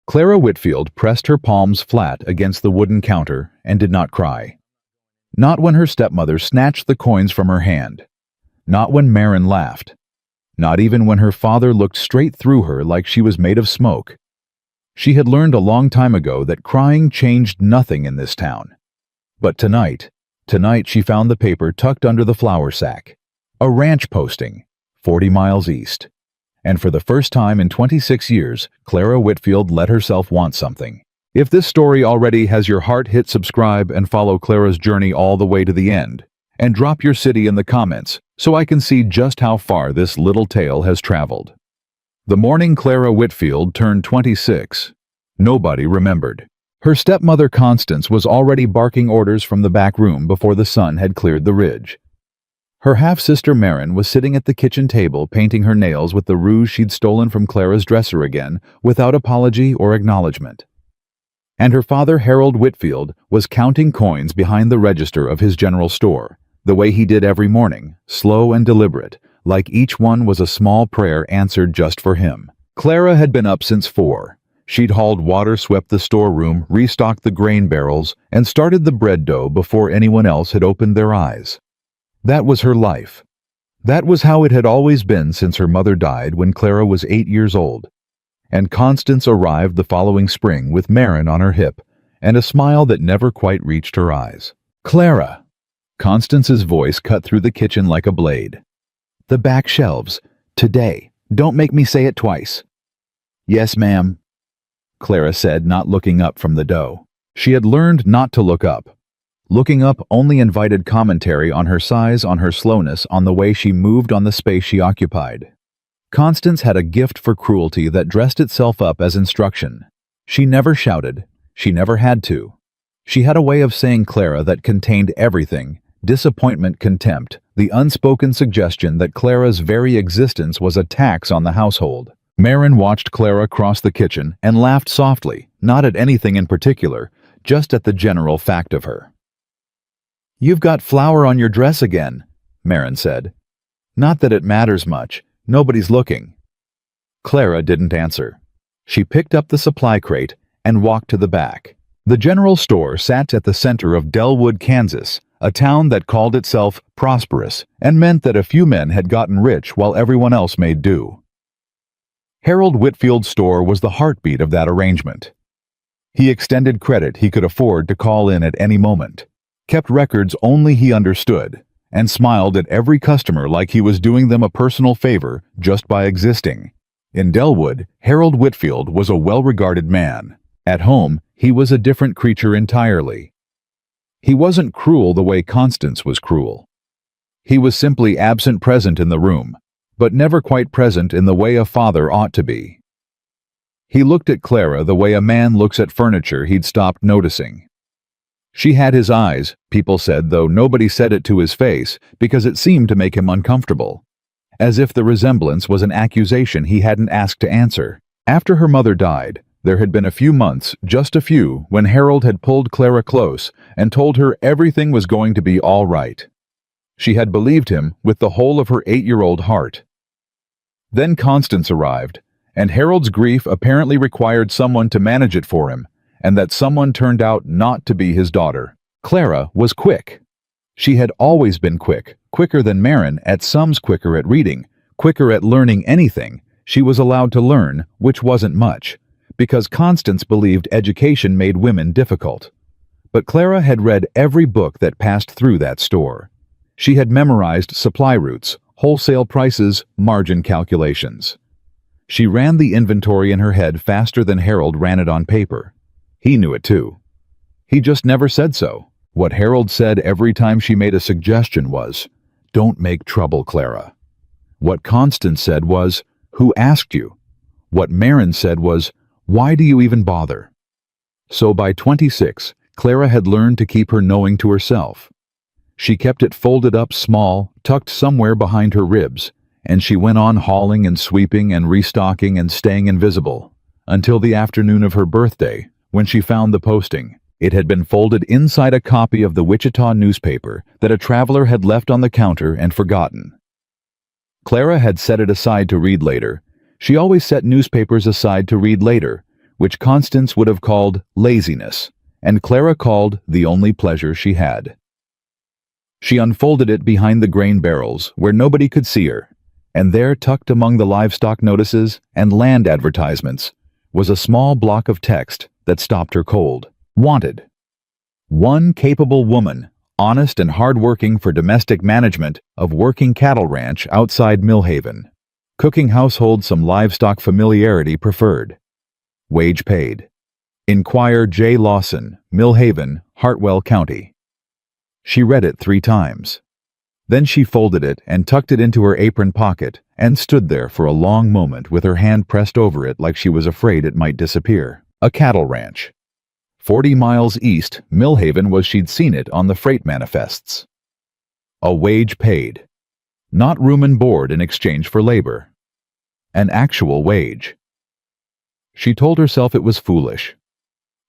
Clara Whitfield pressed her palms flat against the wooden counter and did not cry. Not when her stepmother snatched the coins from her hand. Not when Marin laughed. Not even when her father looked straight through her like she was made of smoke. She had learned a long time ago that crying changed nothing in this town. But tonight she found the paper tucked under the flour sack. A ranch posting, 40 miles east. And for the first time in 26 years, Clara Whitfield let herself want something. If this story already has your heart, hit subscribe and follow Clara's journey all the way to the end. And drop your city in the comments so I can see just how far this little tale has traveled. The morning Clara Whitfield turned 26, nobody remembered. Her stepmother Constance was already barking orders from the back room before the sun had cleared the ridge. Her half-sister Marin was sitting at the kitchen table painting her nails with the rouge she'd stolen from Clara's dresser again, without apology or acknowledgement. And her father Harold Whitfield was counting coins behind the register of his general store, the way he did every morning, slow and deliberate, like each one was a small prayer answered just for him. Clara had been up since 4. She'd hauled water, swept the storeroom, restocked the grain barrels, and started the bread dough before anyone else had opened their eyes. That was her life. That was how it had always been since her mother died when Clara was 8 years old. And Constance arrived the following spring with Marin on her hip, and a smile that never quite reached her eyes. "Clara!" Constance's voice cut through the kitchen like a blade. "The back shelves. Today. Don't make me say it twice." "Yes, ma'am," Clara said, not looking up from the dough. She had learned not to look up. Looking up only invited commentary on her size, on her slowness, on the way she moved, on the space she occupied. Constance had a gift for cruelty that dressed itself up as instruction. She never shouted. She never had to. She had a way of saying Clara that contained everything: disappointment, contempt, the unspoken suggestion that Clara's very existence was a tax on the household. Marin watched Clara cross the kitchen and laughed softly, not at anything in particular, just at the general fact of her. "You've got flour on your dress again," Marin said. "Not that it matters much. Nobody's looking." Clara didn't answer. She picked up the supply crate and walked to the back. The general store sat at the center of Delwood, Kansas, a town that called itself prosperous and meant that a few men had gotten rich while everyone else made do. Harold Whitfield's store was the heartbeat of that arrangement. He extended credit he could afford to call in at any moment, kept records only he understood, and smiled at every customer like he was doing them a personal favor just by existing. In Delwood, Harold Whitfield was a well-regarded man. At home, he was a different creature entirely. He wasn't cruel the way Constance was cruel. He was simply absent-present in the room, but never quite present in the way a father ought to be. He looked at Clara the way a man looks at furniture he'd stopped noticing. She had his eyes, people said, though nobody said it to his face because it seemed to make him uncomfortable, as if the resemblance was an accusation he hadn't asked to answer. After her mother died, there had been a few months, just a few, when Harold had pulled Clara close and told her everything was going to be all right. She had believed him with the whole of her 8-year-old heart. Then Constance arrived, and Harold's grief apparently required someone to manage it for him, and that someone turned out not to be his daughter. Clara was quick. She had always been quick, quicker than Marin, at sums, quicker at reading, quicker at learning anything she was allowed to learn, which wasn't much, because Constance believed education made women difficult. But Clara had read every book that passed through that store. She had memorized supply routes, wholesale prices, margin calculations. She ran the inventory in her head faster than Harold ran it on paper. He knew it too. He just never said so. What Harold said every time she made a suggestion was, "Don't make trouble, Clara." What Constance said was, "Who asked you?" What Marin said was, "Why do you even bother?" So by 26, Clara had learned to keep her knowing to herself. She kept it folded up small, tucked somewhere behind her ribs, and she went on hauling and sweeping and restocking and staying invisible, until the afternoon of her birthday, when she found the posting. It had been folded inside a copy of the Wichita newspaper that a traveler had left on the counter and forgotten. Clara had set it aside to read later. She always set newspapers aside to read later, which Constance would have called laziness, and Clara called the only pleasure she had. She unfolded it behind the grain barrels where nobody could see her, and there, tucked among the livestock notices and land advertisements, was a small block of text that stopped her cold. Wanted. One capable woman, honest and hard-working for domestic management of working cattle ranch outside Millhaven. Cooking household some livestock familiarity preferred. Wage paid. Inquire J. Lawson, Millhaven, Hartwell County. She read it 3 times. Then she folded it and tucked it into her apron pocket and stood there for a long moment with her hand pressed over it like she was afraid it might disappear. A cattle ranch. 40 miles east, Millhaven was she'd seen it on the freight manifests. A wage paid. Not room and board in exchange for labor. An actual wage. She told herself it was foolish.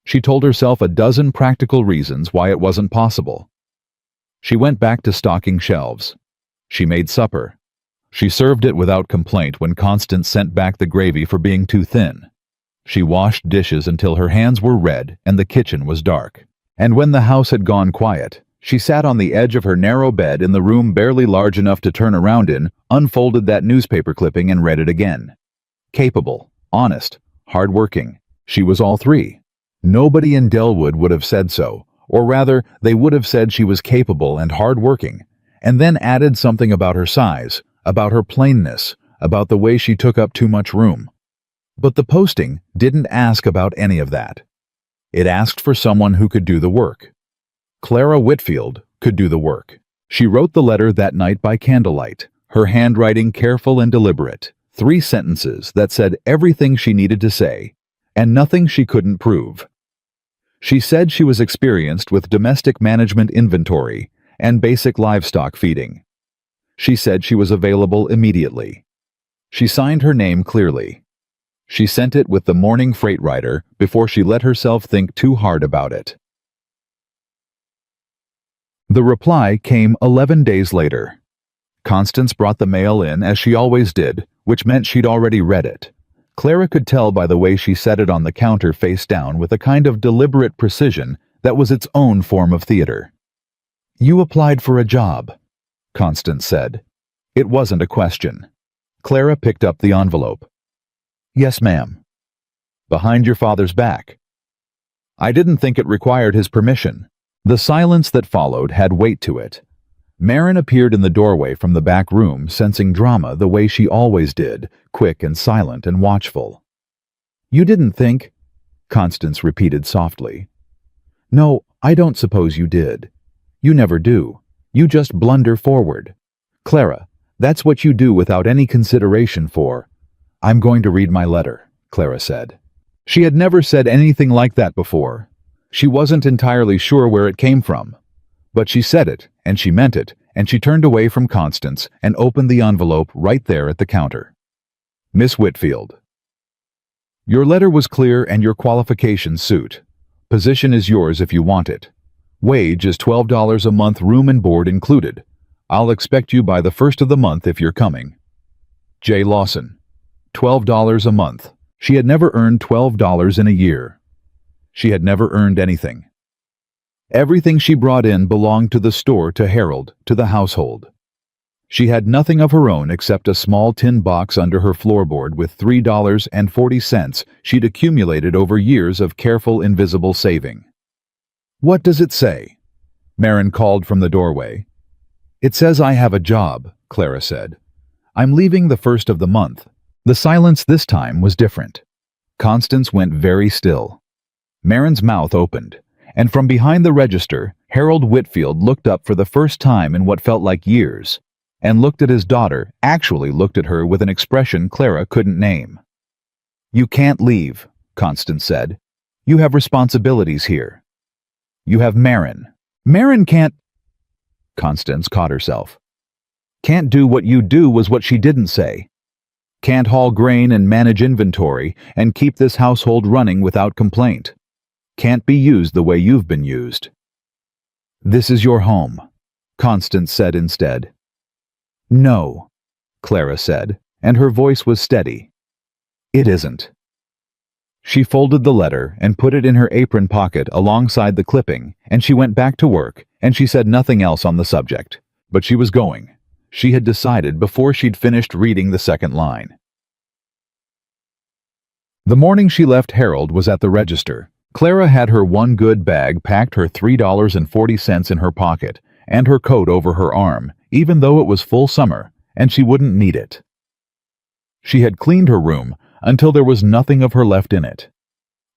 She told herself a dozen practical reasons why it wasn't possible. She went back to stocking shelves. She made supper. She served it without complaint when Constance sent back the gravy for being too thin. She washed dishes until her hands were red and the kitchen was dark. And when the house had gone quiet, she sat on the edge of her narrow bed in the room barely large enough to turn around in, unfolded that newspaper clipping and read it again. Capable, honest, hard-working. She was all 3. Nobody in Delwood would have said so, or rather, they would have said she was capable and hard-working, and then added something about her size, about her plainness, about the way she took up too much room. But the posting didn't ask about any of that. It asked for someone who could do the work. Clara Whitfield could do the work. She wrote the letter that night by candlelight, her handwriting careful and deliberate, 3 sentences that said everything she needed to say, and nothing she couldn't prove. She said she was experienced with domestic management inventory and basic livestock feeding. She said she was available immediately. She signed her name clearly. She sent it with the morning freight rider before she let herself think too hard about it. The reply came 11 days later. Constance brought the mail in as she always did, which meant she'd already read it. Clara could tell by the way she set it on the counter face down with a kind of deliberate precision that was its own form of theater. "You applied for a job," Constance said. It wasn't a question. Clara picked up the envelope. "Yes, ma'am." "Behind your father's back." "I didn't think it required his permission." The silence that followed had weight to it. Marin appeared in the doorway from the back room, sensing drama the way she always did, quick and silent and watchful. "You didn't think?" Constance repeated softly. "No, I don't suppose you did. You never do. You just blunder forward. Clara, that's what you do without any consideration for—" "I'm going to read my letter," Clara said. She had never said anything like that before. She wasn't entirely sure where it came from. But she said it, and she meant it, and she turned away from Constance and opened the envelope right there at the counter. "Miss Whitfield. Your letter was clear and your qualifications suit. Position is yours if you want it. Wage is $12 a month, room and board included. I'll expect you by the 1st of the month if you're coming. J. Lawson. $12 a month. She had never earned $12 in a year. She had never earned anything. Everything she brought in belonged to the store, to Harold, to the household. She had nothing of her own except a small tin box under her floorboard with $3.40 she'd accumulated over years of careful, invisible saving. "What does it say?" Marin called from the doorway. "It says I have a job," Clara said. "I'm leaving the 1st of the month." The silence this time was different. Constance went very still. Marin's mouth opened, and from behind the register, Harold Whitfield looked up for the first time in what felt like years, and looked at his daughter, actually looked at her with an expression Clara couldn't name. "You can't leave," Constance said. "You have responsibilities here. You have Marin. Marin can't—" Constance caught herself. "Can't do what you do" was what she didn't say. "Can't haul grain and manage inventory and keep this household running without complaint. Can't be used the way you've been used." "This is your home," Constance said instead. "No," Clara said, and her voice was steady. "It isn't." She folded the letter and put it in her apron pocket alongside the clipping, and she went back to work, and she said nothing else on the subject. But she was going. She had decided before she'd finished reading the second line. The morning she left Harold was at the register. Clara had her one good bag packed, her $3.40 in her pocket, and her coat over her arm, even though it was full summer, and she wouldn't need it. She had cleaned her room until there was nothing of her left in it.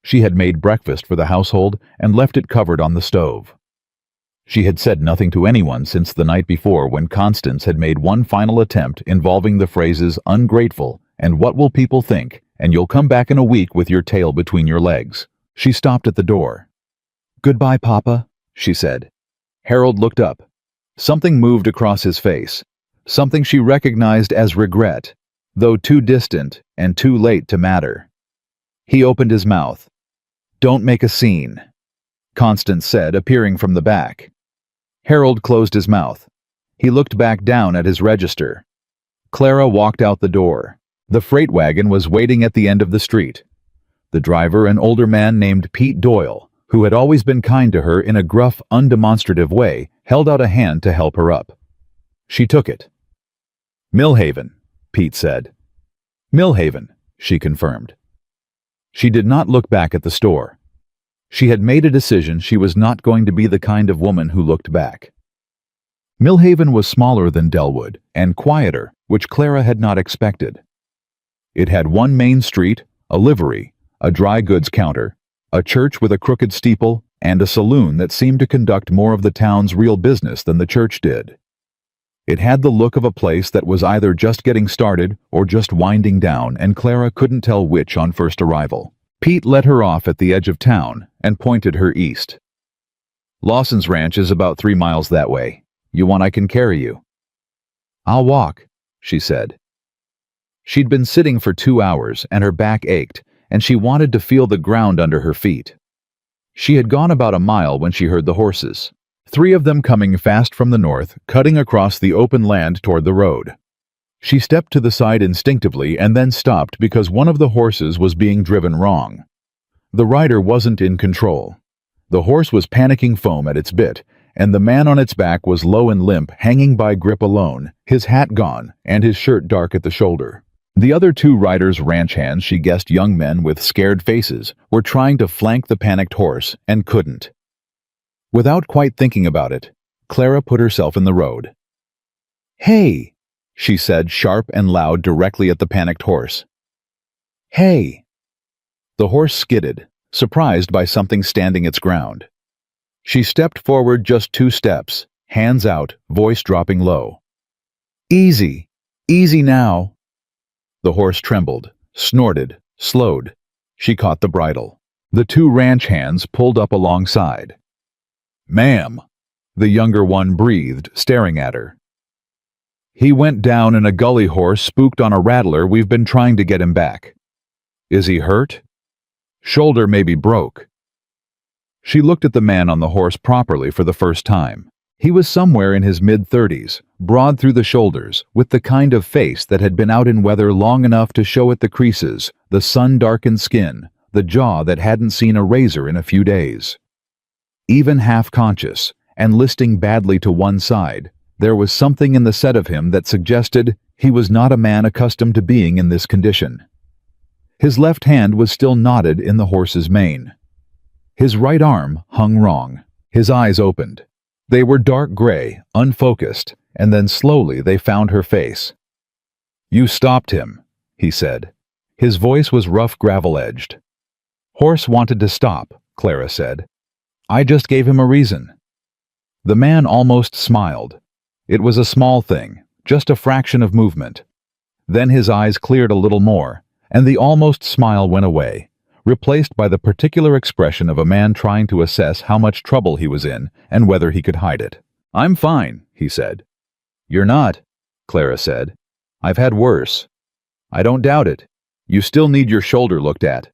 She had made breakfast for the household and left it covered on the stove. She had said nothing to anyone since the night before, when Constance had made one final attempt involving the phrases "ungrateful" and "what will people think," and "you'll come back in a week with your tail between your legs." She stopped at the door. "Goodbye, Papa," she said. Harold looked up. Something moved across his face, something she recognized as regret, though too distant and too late to matter. He opened his mouth. "Don't make a scene," Constance said, appearing from the back. Harold closed his mouth. He looked back down at his register. Clara walked out the door. The freight wagon was waiting at the end of the street. The driver, an older man named Pete Doyle, who had always been kind to her in a gruff, undemonstrative way, held out a hand to help her up. She took it. "Millhaven," Pete said. "Millhaven," she confirmed. She did not look back at the store. She had made a decision she was not going to be the kind of woman who looked back. Millhaven was smaller than Delwood and quieter, which Clara had not expected. It had one main street, a livery, a dry goods counter, a church with a crooked steeple, and a saloon that seemed to conduct more of the town's real business than the church did. It had the look of a place that was either just getting started or just winding down, and Clara couldn't tell which on first arrival. Pete let her off at the edge of town and pointed her east. "Lawson's ranch is about 3 miles that way. You want I can carry you?" "I'll walk," she said. She'd been sitting for 2 hours and her back ached, and she wanted to feel the ground under her feet. She had gone about a mile when she heard the horses, 3 of them coming fast from the north, cutting across the open land toward the road. She stepped to the side instinctively and then stopped because one of the horses was being driven wrong. The rider wasn't in control. The horse was panicking foam at its bit, and the man on its back was low and limp, hanging by grip alone, his hat gone and his shirt dark at the shoulder. The other 2 riders, ranch hands, she guessed young men with scared faces, were trying to flank the panicked horse and couldn't. Without quite thinking about it, Clara put herself in the road. "Hey!" she said, sharp and loud, directly at the panicked horse. "Hey!" The horse skidded, surprised by something standing its ground. She stepped forward just 2 steps, hands out, voice dropping low. "Easy! Easy now!" The horse trembled, snorted, slowed. She caught the bridle. The 2 ranch hands pulled up alongside. "Ma'am," the younger one breathed, staring at her. "He went down in a gully horse spooked on a rattler. We've been trying to get him back." "Is he hurt?" "Shoulder maybe broke." She looked at the man on the horse properly for the first time. He was somewhere in his mid-30s, broad through the shoulders, with the kind of face that had been out in weather long enough to show it the creases, the sun-darkened skin, the jaw that hadn't seen a razor in a few days. Even half-conscious, and listing badly to one side, there was something in the set of him that suggested he was not a man accustomed to being in this condition. His left hand was still knotted in the horse's mane. His right arm hung wrong. His eyes opened. They were dark gray, unfocused, and then slowly they found her face. "You stopped him," he said. His voice was rough, gravel-edged. "Horse wanted to stop," Clara said. "I just gave him a reason." The man almost smiled. It was a small thing, just a fraction of movement. Then his eyes cleared a little more, and the almost smile went away, replaced by the particular expression of a man trying to assess how much trouble he was in and whether he could hide it. "I'm fine," he said. "You're not," Clara said. "I've had worse." "I don't doubt it. You still need your shoulder looked at."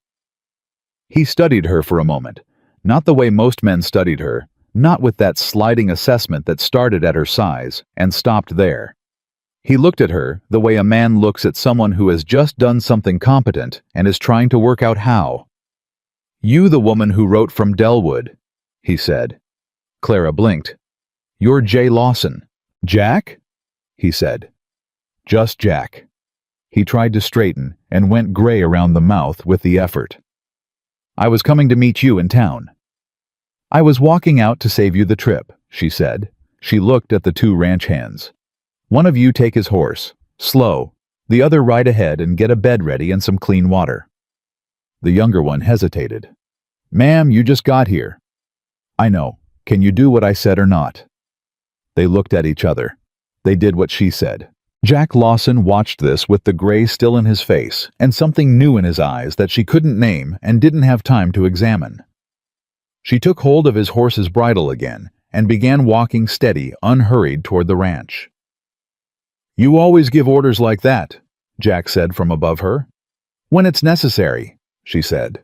He studied her for a moment, not the way most men studied her, not with that sliding assessment that started at her size and stopped there. He looked at her the way a man looks at someone who has just done something competent and is trying to work out how. "You, the woman who wrote from Delwood," he said. Clara blinked. "You're Jay Lawson." "Jack?" he said. "Just Jack." He tried to straighten and went gray around the mouth with the effort. "I was coming to meet you in town." "I was walking out to save you the trip," she said. She looked at the two ranch hands. "One of you take his horse, slow. The other ride ahead and get a bed ready and some clean water." The younger one hesitated. "Ma'am, you just got here." "I know. Can you do what I said or not?" They looked at each other. They did what she said. Jack Lawson watched this with the gray still in his face and something new in his eyes that she couldn't name and didn't have time to examine. She took hold of his horse's bridle again and began walking steady, unhurried toward the ranch. "You always give orders like that," Jack said from above her. "When it's necessary," she said.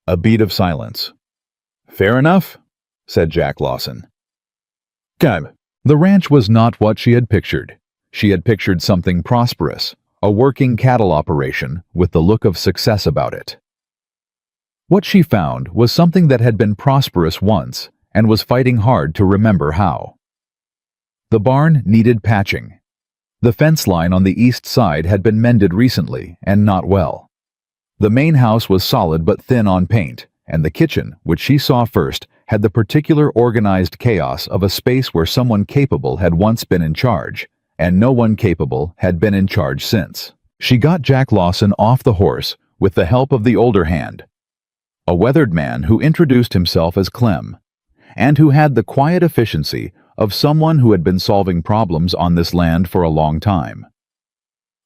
A beat of silence. "Fair enough," said Jack Lawson. "Come." The ranch was not what she had pictured. She had pictured something prosperous, a working cattle operation with the look of success about it. What she found was something that had been prosperous once and was fighting hard to remember how. The barn needed patching. The fence line on the east side had been mended recently and not well. The main house was solid but thin on paint, and the kitchen, which she saw first, had the particular organized chaos of a space where someone capable had once been in charge, and no one capable had been in charge since. She got Jack Lawson off the horse with the help of the older hand, a weathered man who introduced himself as Clem, and who had the quiet efficiency of someone who had been solving problems on this land for a long time.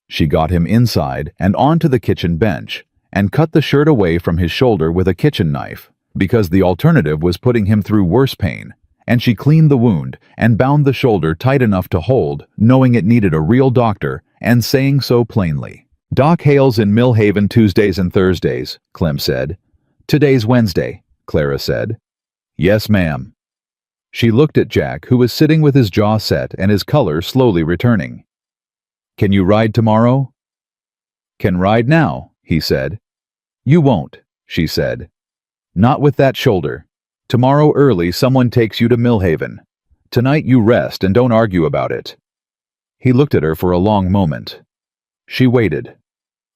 She got him inside and onto the kitchen bench, and cut the shirt away from his shoulder with a kitchen knife, because the alternative was putting him through worse pain, and she cleaned the wound and bound the shoulder tight enough to hold, knowing it needed a real doctor, and saying so plainly. "Doc Hale's in Millhaven Tuesdays and Thursdays," Clem said. "Today's Wednesday," Clara said. "Yes, ma'am." She looked at Jack, who was sitting with his jaw set and his color slowly returning. "Can you ride tomorrow?" "Can ride now," he said. "You won't," she said. "Not with that shoulder. Tomorrow early someone takes you to Millhaven. Tonight you rest and don't argue about it." He looked at her for a long moment. She waited.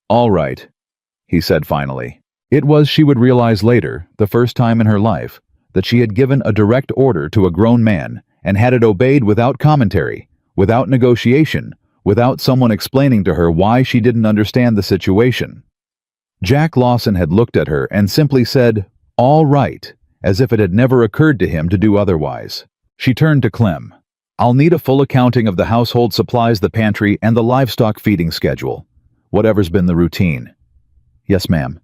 "All right," he said finally. It was, she would realize later, the first time in her life, that she had given a direct order to a grown man and had it obeyed without commentary, without negotiation, without someone explaining to her why she didn't understand the situation. Jack Lawson had looked at her and simply said, "All right," as if it had never occurred to him to do otherwise. She turned to Clem. "I'll need a full accounting of the household supplies, the pantry, and the livestock feeding schedule. Whatever's been the routine." "Yes, ma'am."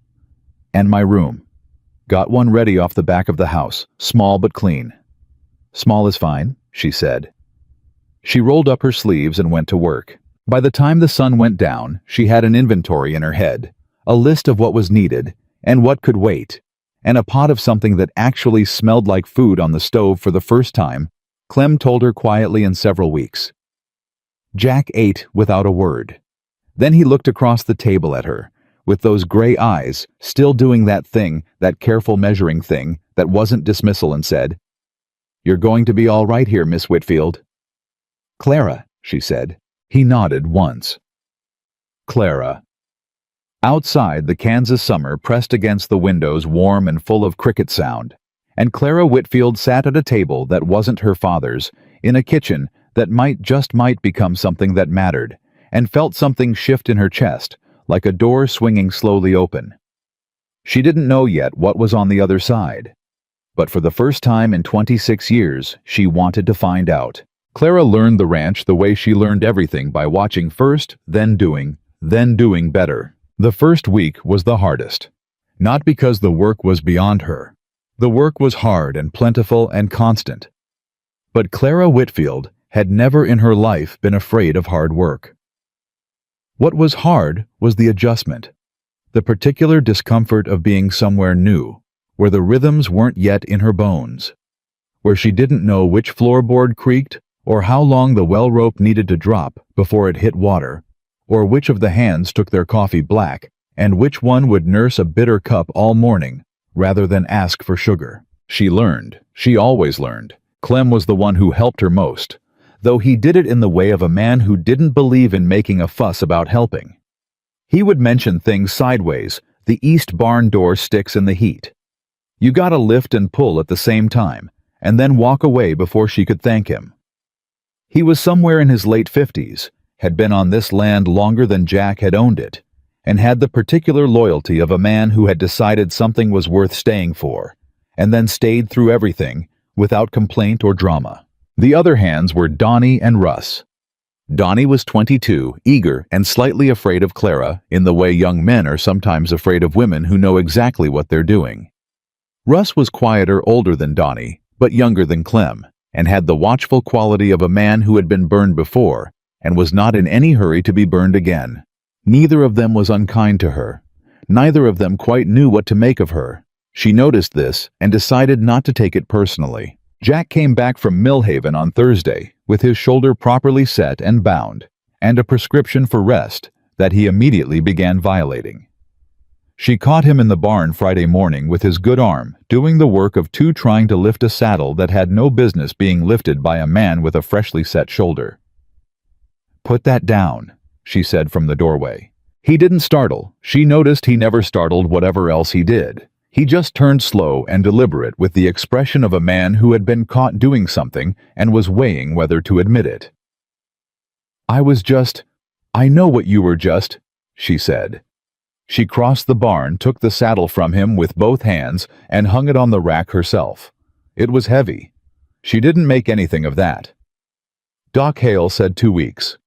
"And my room. Got one ready off the back of the house, small but clean." "Small is fine," she said. She rolled up her sleeves and went to work. By the time the sun went down, she had an inventory in her head, a list of what was needed and what could wait, and a pot of something that actually smelled like food on the stove for the first time, Clem told her quietly, in several weeks. Jack ate without a word. Then he looked across the table at her, with those gray eyes, still doing that thing, that careful measuring thing, that wasn't dismissal, and said, "You're going to be all right here, Miss Whitfield." "Clara," she said. He nodded once. Clara. Outside, the Kansas summer pressed against the windows, warm and full of cricket sound, and Clara Whitfield sat at a table that wasn't her father's, in a kitchen that might become something that mattered, and felt something shift in her chest, like a door swinging slowly open. She didn't know yet what was on the other side, but for the first time in 26 years, she wanted to find out. Clara learned the ranch the way she learned everything, by watching first, then doing better. The first week was the hardest. Not because the work was beyond her. The work was hard and plentiful and constant. But Clara Whitfield had never in her life been afraid of hard work. What was hard was the adjustment, the particular discomfort of being somewhere new, where the rhythms weren't yet in her bones, where she didn't know which floorboard creaked or how long the well rope needed to drop before it hit water, or which of the hands took their coffee black, and which one would nurse a bitter cup all morning, rather than ask for sugar. She learned. She always learned. Clem was the one who helped her most, though he did it in the way of a man who didn't believe in making a fuss about helping. He would mention things sideways. The east barn door sticks in the heat. You gotta lift and pull at the same time, and then walk away before she could thank him. He was somewhere in his late 50s, had been on this land longer than Jack had owned it, and had the particular loyalty of a man who had decided something was worth staying for, and then stayed through everything without complaint or drama. The other hands were Donnie and Russ. Donnie was 22, eager and slightly afraid of Clara, in the way young men are sometimes afraid of women who know exactly what they're doing. Russ was quieter, older than Donnie, but younger than Clem, and had the watchful quality of a man who had been burned before and was not in any hurry to be burned again. Neither of them was unkind to her. Neither of them quite knew what to make of her. She noticed this and decided not to take it personally. Jack came back from Millhaven on Thursday with his shoulder properly set and bound, and a prescription for rest that he immediately began violating. She caught him in the barn Friday morning with his good arm doing the work of two trying to lift a saddle that had no business being lifted by a man with a freshly set shoulder. "Put that down," she said from the doorway. He didn't startle. She noticed he never startled whatever else he did. He just turned slow and deliberate with the expression of a man who had been caught doing something and was weighing whether to admit it. I know what you were just," she said. She crossed the barn, took the saddle from him with both hands, and hung it on the rack herself. It was heavy. She didn't make anything of that. Doc Hale said 2 weeks.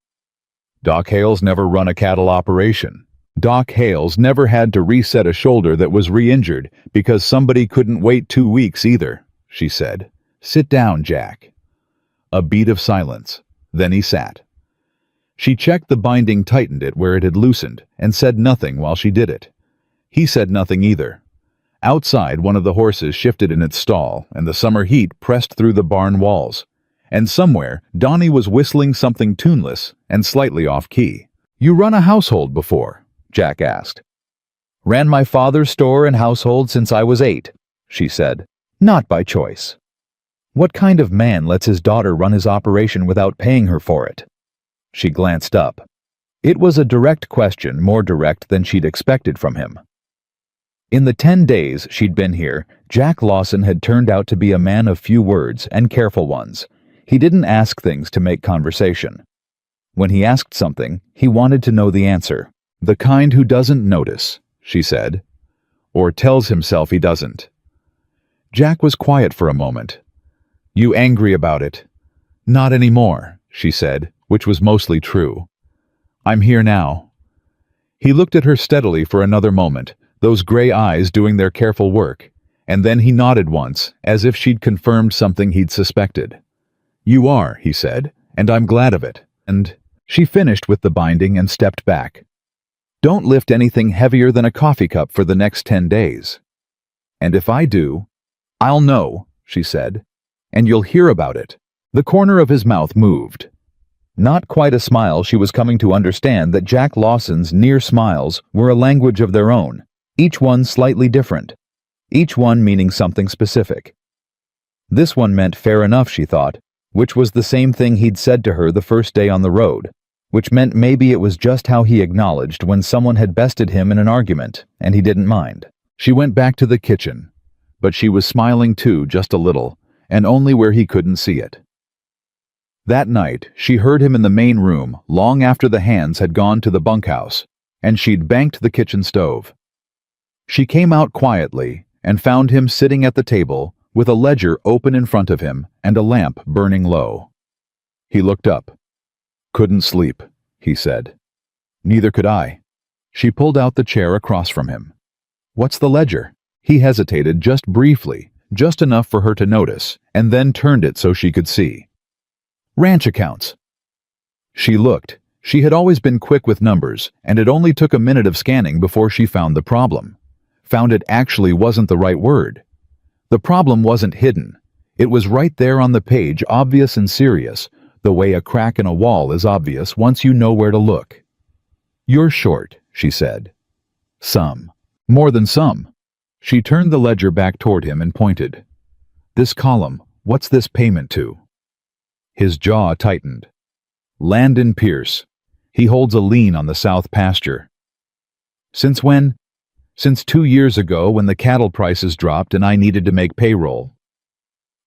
Doc Hale's never run a cattle operation. Doc Hale's never had to reset a shoulder that was re-injured because somebody couldn't wait 2 weeks either, she said. "Sit down, Jack." A beat of silence. Then he sat. She checked the binding, tightened it where it had loosened, and said nothing while she did it. He said nothing either. Outside, one of the horses shifted in its stall, and the summer heat pressed through the barn walls. And somewhere, Donnie was whistling something tuneless and slightly off-key. "You run a household before?" Jack asked. "Ran my father's store and household since I was 8, she said. "Not by choice." "What kind of man lets his daughter run his operation without paying her for it?" She glanced up. It was a direct question, more direct than she'd expected from him. In the 10 days she'd been here, Jack Lawson had turned out to be a man of few words and careful ones. He didn't ask things to make conversation. When he asked something, he wanted to know the answer. "The kind who doesn't notice," she said. "Or tells himself he doesn't." Jack was quiet for a moment. "You angry about it?" "Not anymore," she said, which was mostly true. "I'm here now." He looked at her steadily for another moment, those gray eyes doing their careful work, and then he nodded once, as if she'd confirmed something he'd suspected. "You are," he said, "and I'm glad of it." And she finished with the binding and stepped back. "Don't lift anything heavier than a coffee cup for the next 10 days. And if I do, I'll know," she said, "and you'll hear about it." The corner of his mouth moved. Not quite a smile. She was coming to understand that Jack Lawson's near smiles were a language of their own, each one slightly different, each one meaning something specific. This one meant fair enough, she thought, which was the same thing he'd said to her the first day on the road, which meant maybe it was just how he acknowledged when someone had bested him in an argument, and he didn't mind. She went back to the kitchen, but she was smiling too, just a little, and only where he couldn't see it. That night, she heard him in the main room long after the hands had gone to the bunkhouse, and she'd banked the kitchen stove. She came out quietly and found him sitting at the table with a ledger open in front of him and a lamp burning low. He looked up. "Couldn't sleep," he said. "Neither could I." She pulled out the chair across from him. "What's the ledger?" He hesitated just briefly, just enough for her to notice, and then turned it so she could see. "Ranch accounts." She looked. She had always been quick with numbers, and it only took a minute of scanning before she found the problem. Found it actually wasn't the right word. The problem wasn't hidden. It was right there on the page, obvious and serious, the way a crack in a wall is obvious once you know where to look. "You're short," she said. "Some. More than some." She turned the ledger back toward him and pointed. This column, what's this payment to? His jaw tightened. Landon Pierce. He holds a lien on the south pasture. Since when? Since 2 years ago when the cattle prices dropped and I needed to make payroll.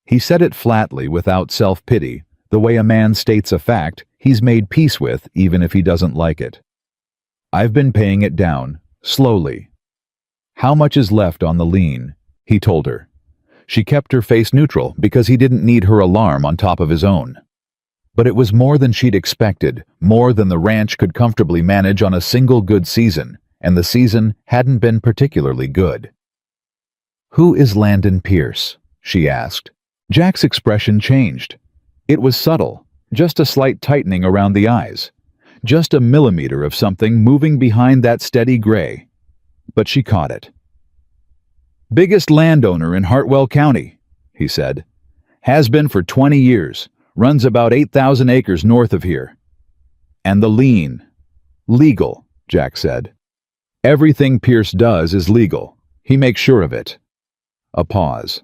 He said it flatly without self-pity, the way a man states a fact he's made peace with even if he doesn't like it. I've been paying it down, slowly. How much is left on the lien? He told her. She kept her face neutral because he didn't need her alarm on top of his own. But it was more than she'd expected, more than the ranch could comfortably manage on a single good season, and the season hadn't been particularly good. Who is Landon Pierce? She asked. Jack's expression changed. It was subtle, just a slight tightening around the eyes, just a millimeter of something moving behind that steady gray. But she caught it. Biggest landowner in Hartwell County, he said. Has been for 20 years. Runs about 8,000 acres north of here. And the lien. Legal, Jack said. Everything Pierce does is legal. He makes sure of it. A pause.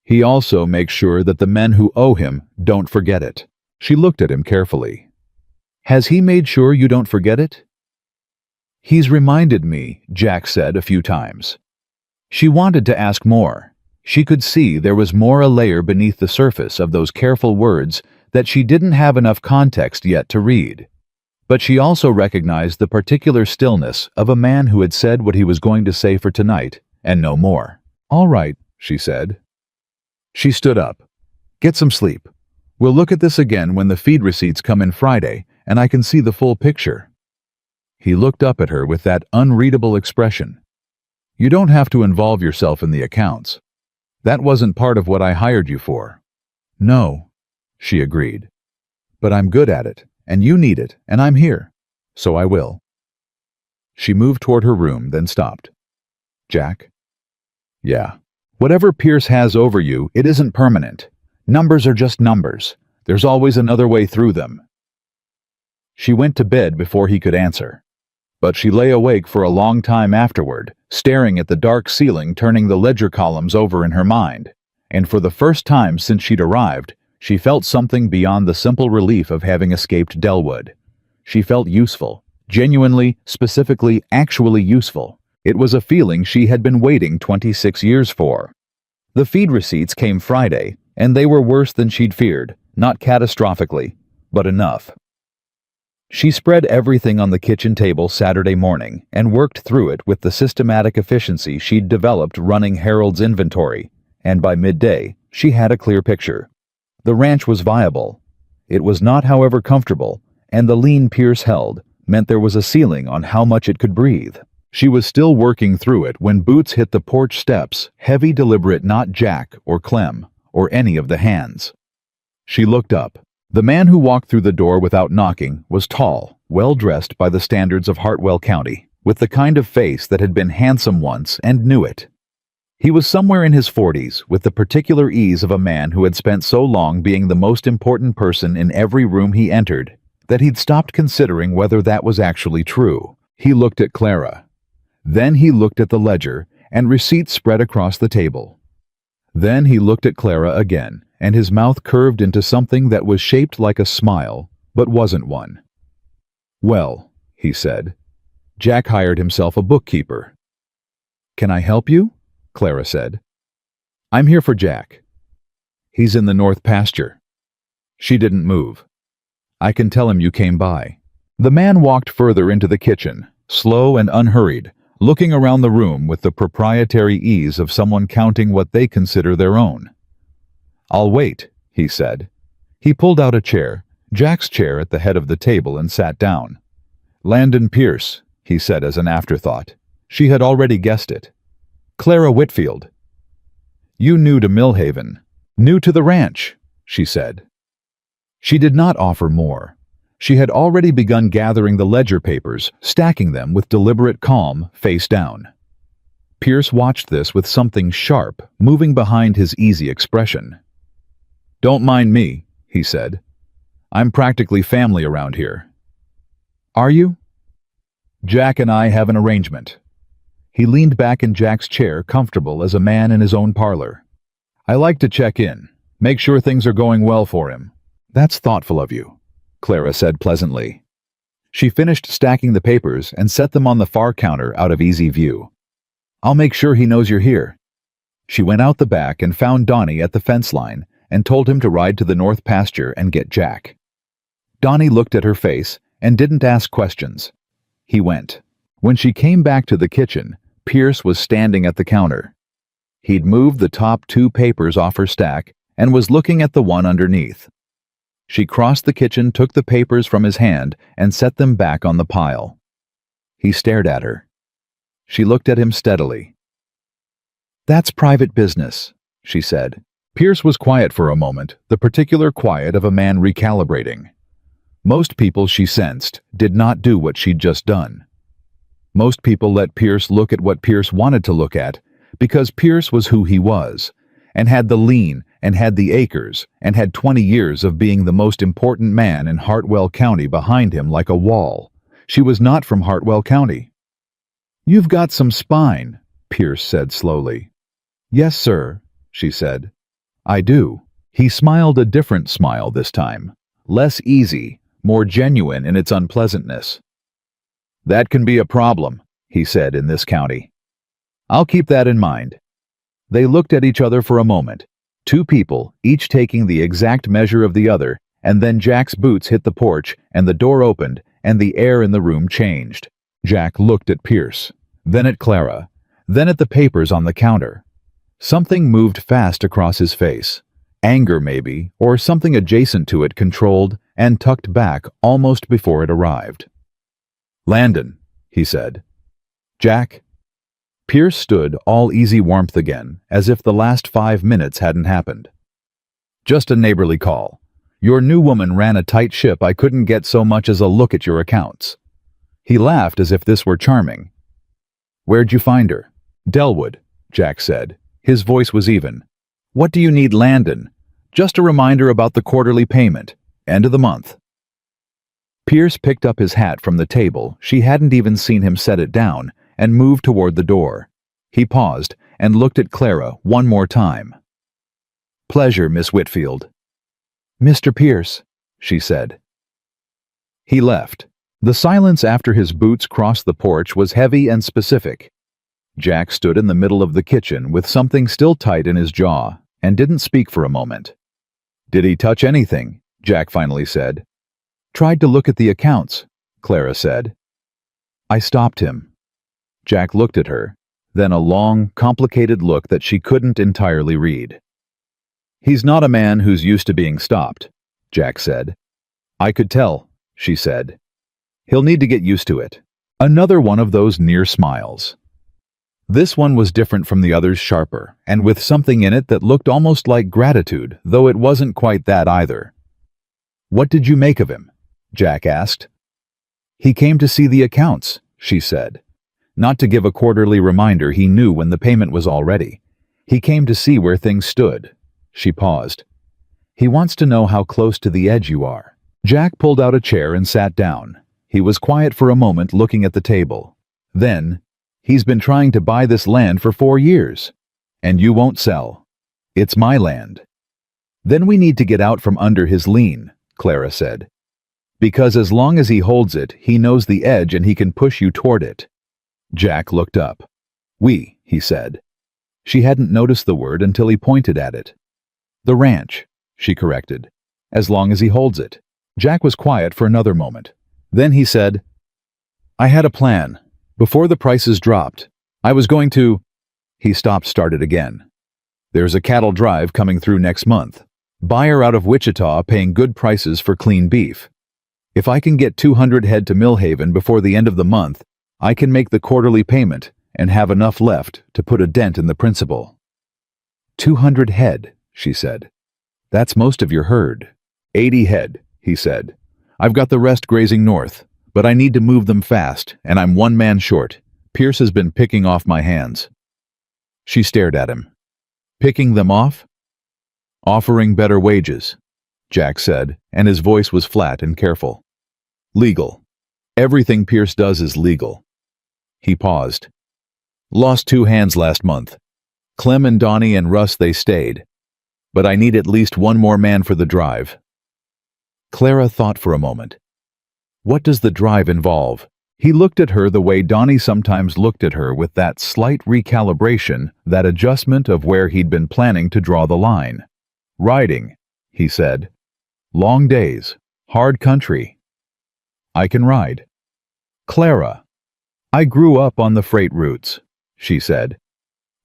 He also makes sure that the men who owe him don't forget it. She looked at him carefully. Has he made sure you don't forget it? He's reminded me, Jack said a few times. She wanted to ask more. She could see there was more a layer beneath the surface of those careful words that she didn't have enough context yet to read. But she also recognized the particular stillness of a man who had said what he was going to say for tonight, and no more. All right, she said. She stood up. Get some sleep. We'll look at this again when the feed receipts come in Friday, and I can see the full picture. He looked up at her with that unreadable expression. You don't have to involve yourself in the accounts. That wasn't part of what I hired you for. No, she agreed. But I'm good at it, and you need it, and I'm here. So I will. She moved toward her room, then stopped. Jack? Yeah. Whatever Pierce has over you, it isn't permanent. Numbers are just numbers. There's always another way through them. She went to bed before he could answer. But she lay awake for a long time afterward, staring at the dark ceiling, turning the ledger columns over in her mind. And for the first time since she'd arrived, she felt something beyond the simple relief of having escaped Delwood. She felt useful, genuinely, specifically, actually useful. It was a feeling she had been waiting 26 years for. The feed receipts came Friday, and they were worse than she'd feared, not catastrophically, but enough. She spread everything on the kitchen table Saturday morning and worked through it with the systematic efficiency she'd developed running Harold's inventory, and by midday, she had a clear picture. The ranch was viable. It was not, however, comfortable, and the lien Pierce held meant there was a ceiling on how much it could breathe. She was still working through it when boots hit the porch steps, heavy, deliberate, not Jack or Clem or any of the hands. She looked up. The man who walked through the door without knocking was tall, well-dressed by the standards of Hartwell County, with the kind of face that had been handsome once and knew it. He was somewhere in his 40s, with the particular ease of a man who had spent so long being the most important person in every room he entered, that he'd stopped considering whether that was actually true. He looked at Clara. Then he looked at the ledger, and receipts spread across the table. Then he looked at Clara again, and his mouth curved into something that was shaped like a smile, but wasn't one. Well, he said, Jack hired himself a bookkeeper. Can I help you? Clara said. I'm here for Jack. He's in the north pasture. She didn't move. I can tell him you came by. The man walked further into the kitchen, slow and unhurried, looking around the room with the proprietary ease of someone counting what they consider their own. I'll wait, he said. He pulled out a chair, Jack's chair at the head of the table, and sat down. Landon Pierce, he said as an afterthought. She had already guessed it. Clara Whitfield. You new to Millhaven. New to the ranch, she said. She did not offer more. She had already begun gathering the ledger papers, stacking them with deliberate calm, face down. Pierce watched this with something sharp moving behind his easy expression. Don't mind me, he said. I'm practically family around here. Are you? Jack and I have an arrangement. He leaned back in Jack's chair, comfortable as a man in his own parlor. "I like to check in, make sure things are going well for him." "That's thoughtful of you," Clara said pleasantly. She finished stacking the papers and set them on the far counter out of easy view. "I'll make sure he knows you're here." She went out the back and found Donnie at the fence line and told him to ride to the north pasture and get Jack. Donnie looked at her face and didn't ask questions. He went. When she came back to the kitchen, Pierce was standing at the counter. He'd moved the top 2 papers off her stack and was looking at the one underneath. She crossed the kitchen, took the papers from his hand, and set them back on the pile. He stared at her. She looked at him steadily. "That's private business," she said. Pierce was quiet for a moment, the particular quiet of a man recalibrating. Most people, she sensed, did not do what she'd just done. Most people let Pierce look at what Pierce wanted to look at, because Pierce was who he was, and had the lean, and had the acres, and had 20 years of being the most important man in Hartwell County behind him like a wall. She was not from Hartwell County. "You've got some spine," Pierce said slowly. "Yes, sir," she said. "I do." He smiled, a different smile this time, less easy, more genuine in its unpleasantness. "That can be a problem," he said, "in this county. I'll keep that in mind." They looked at each other for a moment, 2 people, each taking the exact measure of the other, and then Jack's boots hit the porch, and the door opened, and the air in the room changed. Jack looked at Pierce, then at Clara, then at the papers on the counter. Something moved fast across his face. Anger, maybe, or something adjacent to it, controlled and tucked back almost before it arrived. "Landon," he said. "Jack?" Pierce stood, all easy warmth again, as if the last 5 minutes hadn't happened. "Just a neighborly call. Your new woman ran a tight ship. I couldn't get so much as a look at your accounts." He laughed as if this were charming. "Where'd you find her?" "Delwood," Jack said. His voice was even. "What do you need, Landon?" "Just a reminder about the quarterly payment. End of the month." Pierce picked up his hat from the table, she hadn't even seen him set it down, and moved toward the door. He paused and looked at Clara one more time. "Pleasure, Miss Whitfield." "Mr. Pierce," she said. He left. The silence after his boots crossed the porch was heavy and specific. Jack stood in the middle of the kitchen with something still tight in his jaw, and didn't speak for a moment. "Did he touch anything?" Jack finally said. "Tried to look at the accounts," Clara said. "I stopped him." Jack looked at her, then a long, complicated look that she couldn't entirely read. "He's not a man who's used to being stopped," Jack said. "I could tell," she said. "He'll need to get used to it." Another one of those near smiles. This one was different from the others, sharper, and with something in it that looked almost like gratitude, though it wasn't quite that either. "What did you make of him?" Jack asked. "He came to see the accounts," she said. Not to give a quarterly reminder, he knew when the payment was all ready. "He came to see where things stood." She paused. "He wants to know how close to the edge you are." Jack pulled out a chair and sat down. He was quiet for a moment, looking at the table. Then, "He's been trying to buy this land for 4 years. And you won't sell. It's my land." "Then we need to get out from under his lien," Clara said. "Because as long as he holds it, he knows the edge and he can push you toward it." Jack looked up. "We," he said. She hadn't noticed the word until he pointed at it. "The ranch," she corrected. "As long as he holds it." Jack was quiet for another moment. Then he said, "I had a plan. Before the prices dropped, I was going to—" He stopped, started again. "There's a cattle drive coming through next month. Buyer out of Wichita paying good prices for clean beef. If I can get 200 head to Millhaven before the end of the month, I can make the quarterly payment and have enough left to put a dent in the principal." 200 head, she said. "That's most of your herd." 80 head, he said. "I've got the rest grazing north, but I need to move them fast, and I'm 1 man short. Pierce has been picking off my hands." She stared at him. "Picking them off?" "Offering better wages," Jack said, and his voice was flat and careful. "Legal. Everything Pierce does is legal." He paused. Lost 2 hands last month. Clem and Donnie and Russ, they stayed. But I need at least one more man for the drive. Clara thought for a moment. What does the drive involve? He looked at her the way Donnie sometimes looked at her, with that slight recalibration, that adjustment of where he'd been planning to draw the line. Riding, he said. Long days, hard country. I can ride. Clara. I grew up on the freight routes, she said.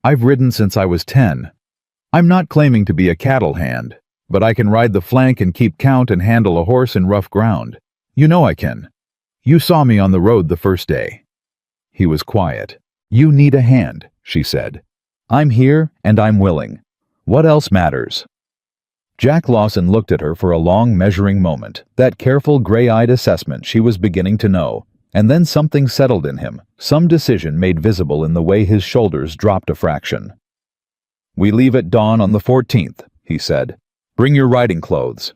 I've ridden since I was 10. I'm not claiming to be a cattle hand, but I can ride the flank and keep count and handle a horse in rough ground. You know I can. You saw me on the road the first day. He was quiet. You need a hand, she said. I'm here and I'm willing. What else matters? Jack Lawson looked at her for a long measuring moment, that careful gray-eyed assessment she was beginning to know, and then something settled in him, some decision made visible in the way his shoulders dropped a fraction. We leave at dawn on the 14th, he said. Bring your riding clothes.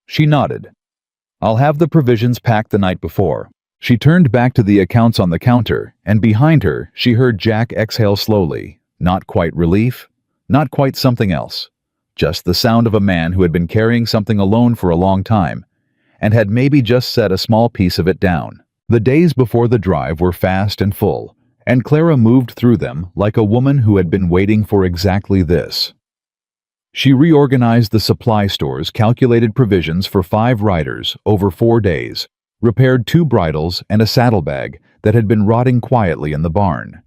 She nodded. I'll have the provisions packed the night before. She turned back to the accounts on the counter, and behind her she heard Jack exhale slowly, not quite relief, not quite something else, just the sound of a man who had been carrying something alone for a long time, and had maybe just set a small piece of it down. The days before the drive were fast and full, and Clara moved through them like a woman who had been waiting for exactly this. She reorganized the supply stores, calculated provisions for 5 riders over 4 days, repaired 2 bridles and a saddlebag that had been rotting quietly in the barn.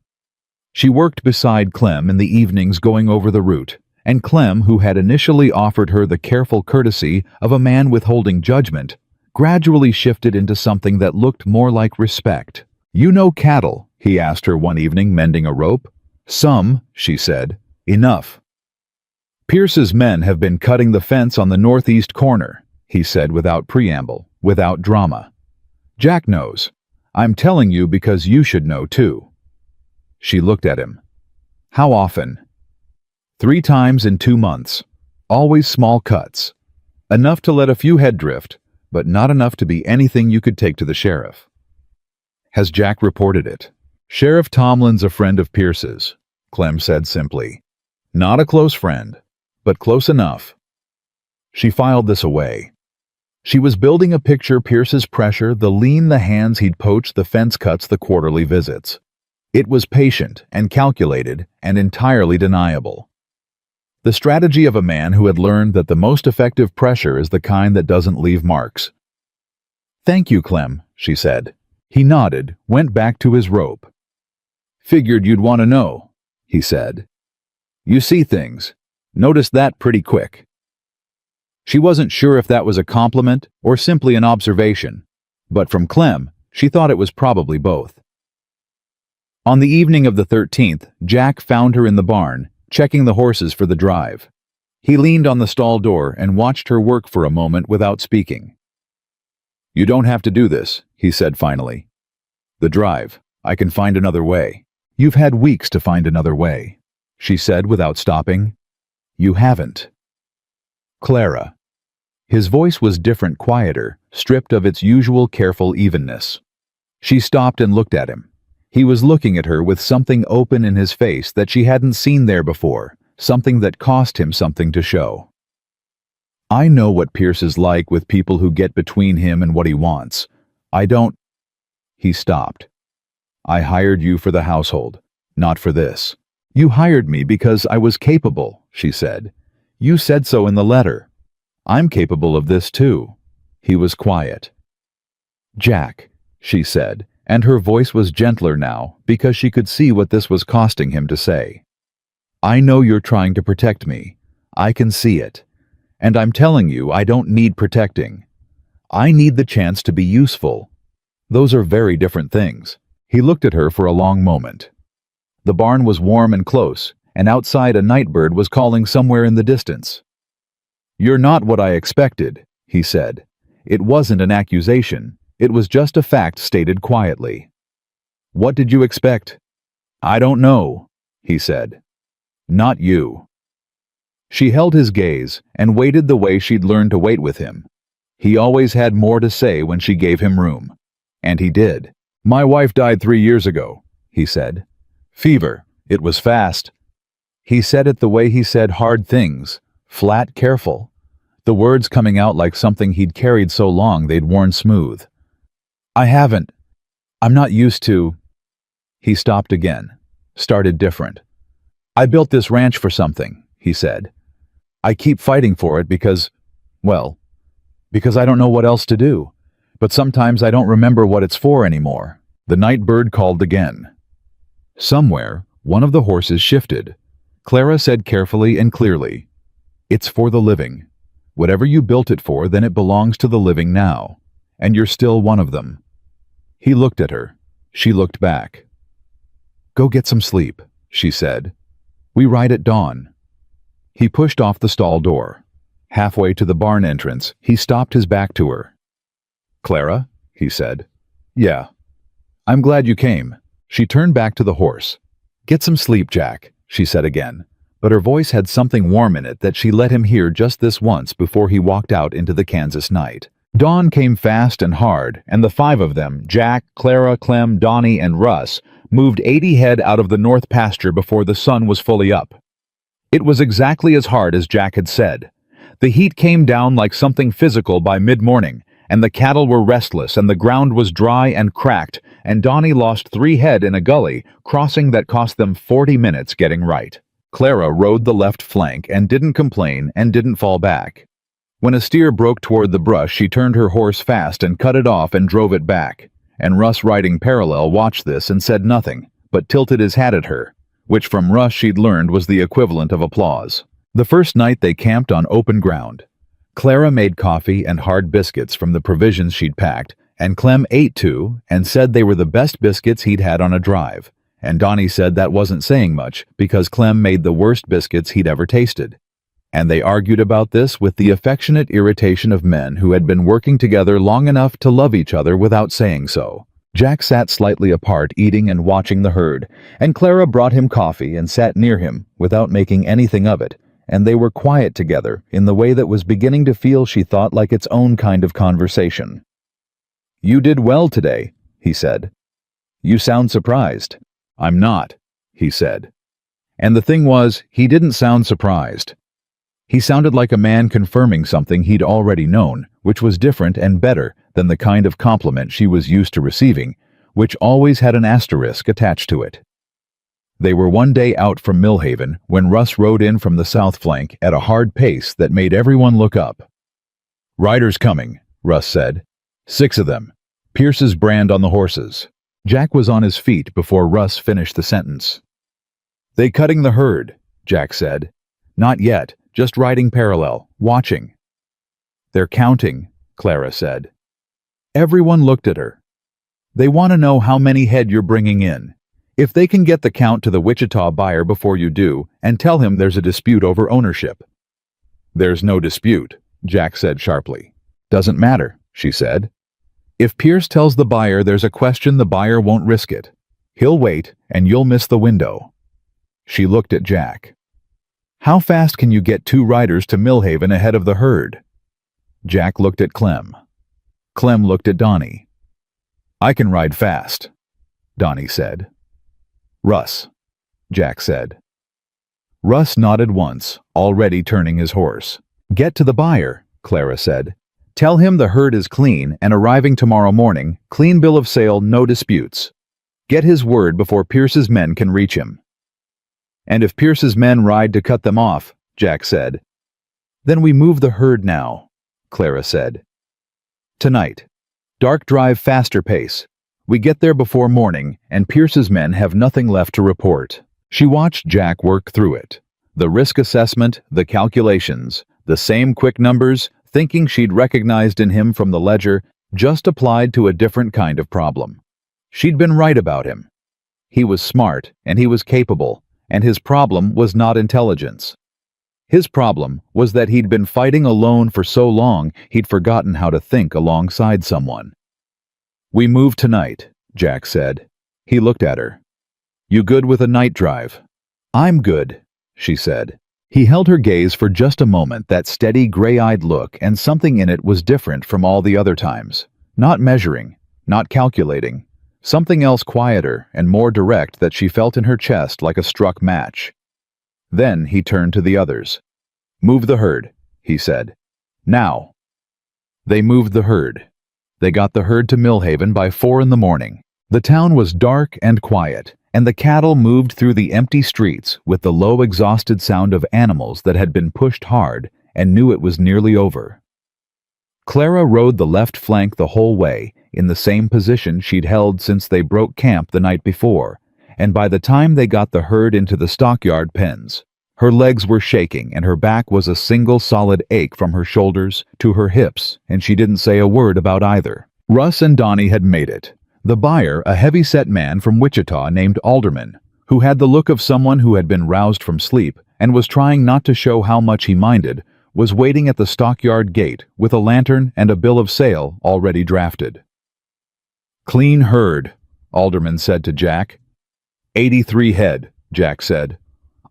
She worked beside Clem in the evenings going over the route, and Clem, who had initially offered her the careful courtesy of a man withholding judgment, gradually shifted into something that looked more like respect. You know cattle, he asked her one evening mending a rope. Some, she said. Enough. Pierce's men have been cutting the fence on the northeast corner, he said without preamble, without drama. Jack knows. I'm telling you because you should know too. She looked at him. How often? 3 times in 2 months. Always small cuts. Enough to let a few head drift, but not enough to be anything you could take to the sheriff. Has Jack reported it? Sheriff Tomlin's a friend of Pierce's, Clem said simply. Not a close friend, but close enough. She filed this away. She was building a picture: Pierce's pressure, the lean, the hands he'd poached, the fence cuts, the quarterly visits. It was patient and calculated and entirely deniable. The strategy of a man who had learned that the most effective pressure is the kind that doesn't leave marks. Thank you, Clem, she said. He nodded, went back to his rope. Figured you'd want to know, he said. You see things. Noticed that pretty quick. She wasn't sure if that was a compliment or simply an observation, but from Clem, she thought it was probably both. On the evening of the 13th, Jack found her in the barn, checking the horses for the drive. He leaned on the stall door and watched her work for a moment without speaking. You don't have to do this, he said finally. The drive. I can find another way. You've had weeks to find another way, she said without stopping. You haven't. Clara. His voice was different, quieter, stripped of its usual careful evenness. She stopped and looked at him. He was looking at her with something open in his face that she hadn't seen there before, something that cost him something to show. I know what Pierce is like with people who get between him and what he wants. I don't... He stopped. I hired you for the household, not for this. You hired me because I was capable, she said. You said so in the letter. I'm capable of this too. He was quiet. Jack, she said, and her voice was gentler now because she could see what this was costing him to say. I know you're trying to protect me. I can see it. And I'm telling you I don't need protecting. I need the chance to be useful. Those are very different things. He looked at her for a long moment. The barn was warm and close, and outside a nightbird was calling somewhere in the distance. You're not what I expected, he said. It wasn't an accusation. It was just a fact stated quietly. What did you expect? I don't know, he said. Not you. She held his gaze and waited the way she'd learned to wait with him. He always had more to say when she gave him room. And he did. My wife died 3 years ago, he said. Fever. It was fast. He said it the way he said hard things. Flat, careful. The words coming out like something he'd carried so long they'd worn smooth. I'm not used to. He stopped again. Started different. I built this ranch for something, he said. I keep fighting for it because I don't know what else to do. But sometimes I don't remember what it's for anymore. The night bird called again. Somewhere, one of the horses shifted. Clara said carefully and clearly, "It's for the living. Whatever you built it for, then it belongs to the living now. And you're still one of them." He looked at her. She looked back. "Go get some sleep," she said. "We ride at dawn." He pushed off the stall door. Halfway to the barn entrance, he stopped his back to her. "Clara?" he said. "Yeah." "I'm glad you came." She turned back to the horse. "Get some sleep, Jack," she said again, but her voice had something warm in it that she let him hear just this once before he walked out into the Kansas night. Dawn came fast and hard, and the five of them, Jack, Clara, Clem, Donnie, and Russ, moved 80 head out of the north pasture before the sun was fully up. It was exactly as hard as Jack had said. The heat came down like something physical by mid-morning, and the cattle were restless, and the ground was dry and cracked, and Donnie lost 3 head in a gully, crossing that cost them 40 minutes getting right. Clara rode the left flank and didn't complain and didn't fall back. When a steer broke toward the brush, she turned her horse fast and cut it off and drove it back. And Russ, riding parallel, watched this and said nothing, but tilted his hat at her, which from Russ she'd learned was the equivalent of applause. The first night they camped on open ground. Clara made coffee and hard biscuits from the provisions she'd packed, and Clem ate 2 and said they were the best biscuits he'd had on a drive. And Donnie said that wasn't saying much because Clem made the worst biscuits he'd ever tasted. And they argued about this with the affectionate irritation of men who had been working together long enough to love each other without saying so. Jack sat slightly apart eating and watching the herd, and Clara brought him coffee and sat near him without making anything of it, and they were quiet together in the way that was beginning to feel, she thought, like its own kind of conversation. "You did well today," he said. "You sound surprised." "I'm not," he said. And the thing was, he didn't sound surprised. He sounded like a man confirming something he'd already known, which was different and better than the kind of compliment she was used to receiving, which always had an asterisk attached to it. They were one day out from Millhaven when Russ rode in from the south flank at a hard pace that made everyone look up. "Riders coming," Russ said. 6 of them. Pierce's brand on the horses. Jack was on his feet before Russ finished the sentence. "They cutting the herd," Jack said. "Not yet. Just riding parallel, watching." "They're counting," Clara said. Everyone looked at her. "They want to know how many head you're bringing in. If they can get the count to the Wichita buyer before you do, and tell him there's a dispute over ownership." "There's no dispute," Jack said sharply. "Doesn't matter," she said. "If Pierce tells the buyer there's a question, the buyer won't risk it. He'll wait, and you'll miss the window." She looked at Jack. "How fast can you get 2 riders to Millhaven ahead of the herd?" Jack looked at Clem. Clem looked at Donnie. "I can ride fast," Donnie said. "Russ," Jack said. Russ nodded once, already turning his horse. "Get to the buyer," Clara said. "Tell him the herd is clean and arriving tomorrow morning, clean bill of sale, no disputes. Get his word before Pierce's men can reach him." "And if Pierce's men ride to cut them off," Jack said. "Then we move the herd now," Clara said. "Tonight. Dark drive faster pace. We get there before morning, and Pierce's men have nothing left to report." She watched Jack work through it. The risk assessment, the calculations, the same quick numbers, thinking she'd recognized in him from the ledger, just applied to a different kind of problem. She'd been right about him. He was smart, and he was capable. And his problem was not intelligence. His problem was that he'd been fighting alone for so long he'd forgotten how to think alongside someone. "We move tonight," Jack said. He looked at her. "You good with a night drive?" "I'm good," she said. He held her gaze for just a moment, that steady gray-eyed look, and something in it was different from all the other times. Not measuring, not calculating. Something else quieter and more direct that she felt in her chest like a struck match. Then he turned to the others. "Move the herd," he said. "Now." They moved the herd. They got the herd to Millhaven by 4 in the morning. The town was dark and quiet, and the cattle moved through the empty streets with the low, exhausted sound of animals that had been pushed hard and knew it was nearly over. Clara rode the left flank the whole way, in the same position she'd held since they broke camp the night before, and by the time they got the herd into the stockyard pens, her legs were shaking and her back was a single solid ache from her shoulders to her hips, and she didn't say a word about either. Russ and Donnie had made it. The buyer, a heavy-set man from Wichita named Alderman, who had the look of someone who had been roused from sleep and was trying not to show how much he minded, was waiting at the stockyard gate with a lantern and a bill of sale already drafted. "Clean herd," Alderman said to Jack. 83 head, Jack said.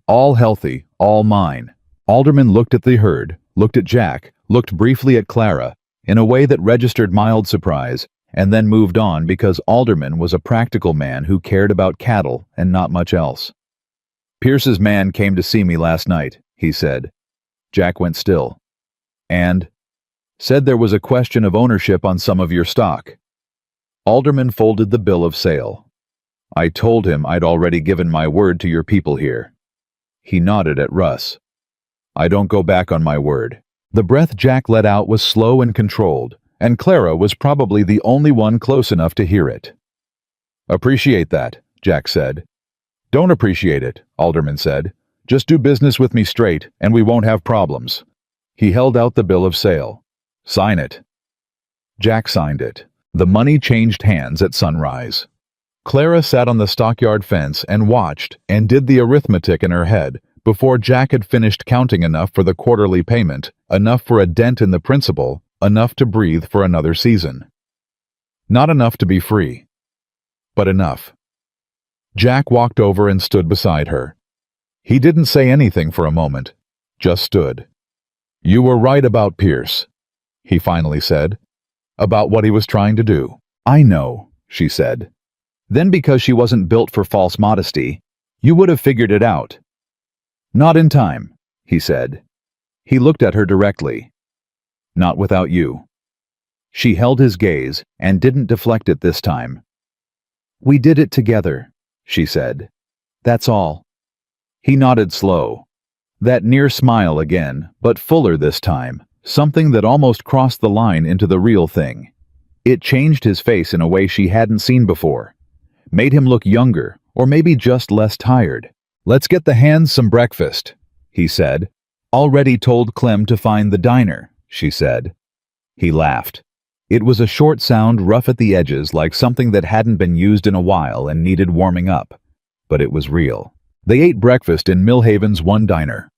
"All healthy, all mine." Alderman looked at the herd, looked at Jack, looked briefly at Clara, in a way that registered mild surprise, and then moved on because Alderman was a practical man who cared about cattle and not much else. "Pierce's man came to see me last night," he said. Jack went still. "And?" "Said there was a question of ownership on some of your stock." Alderman folded the bill of sale. "I told him I'd already given my word to your people here." He nodded at Russ. "I don't go back on my word." The breath Jack let out was slow and controlled, and Clara was probably the only one close enough to hear it. "Appreciate that," Jack said. "Don't appreciate it," Alderman said. "Just do business with me straight, and we won't have problems." He held out the bill of sale. "Sign it." Jack signed it. The money changed hands at sunrise. Clara sat on the stockyard fence and watched and did the arithmetic in her head before Jack had finished counting enough for the quarterly payment, enough for a dent in the principal, enough to breathe for another season. Not enough to be free, but enough. Jack walked over and stood beside her. He didn't say anything for a moment, just stood. "You were right about Pierce," he finally said, "about what he was trying to do." "I know," she said. Then because she wasn't built for false modesty, "You would have figured it out." "Not in time," he said. He looked at her directly. "Not without you." She held his gaze and didn't deflect it this time. "We did it together," she said. "That's all." He nodded slow. That near smile again, but fuller this time, something that almost crossed the line into the real thing. It changed his face in a way she hadn't seen before. Made him look younger, or maybe just less tired. "Let's get the hands some breakfast," he said. "Already told Clem to find the diner," she said. He laughed. It was a short sound rough at the edges like something that hadn't been used in a while and needed warming up. But it was real. They ate breakfast in Millhaven's one diner.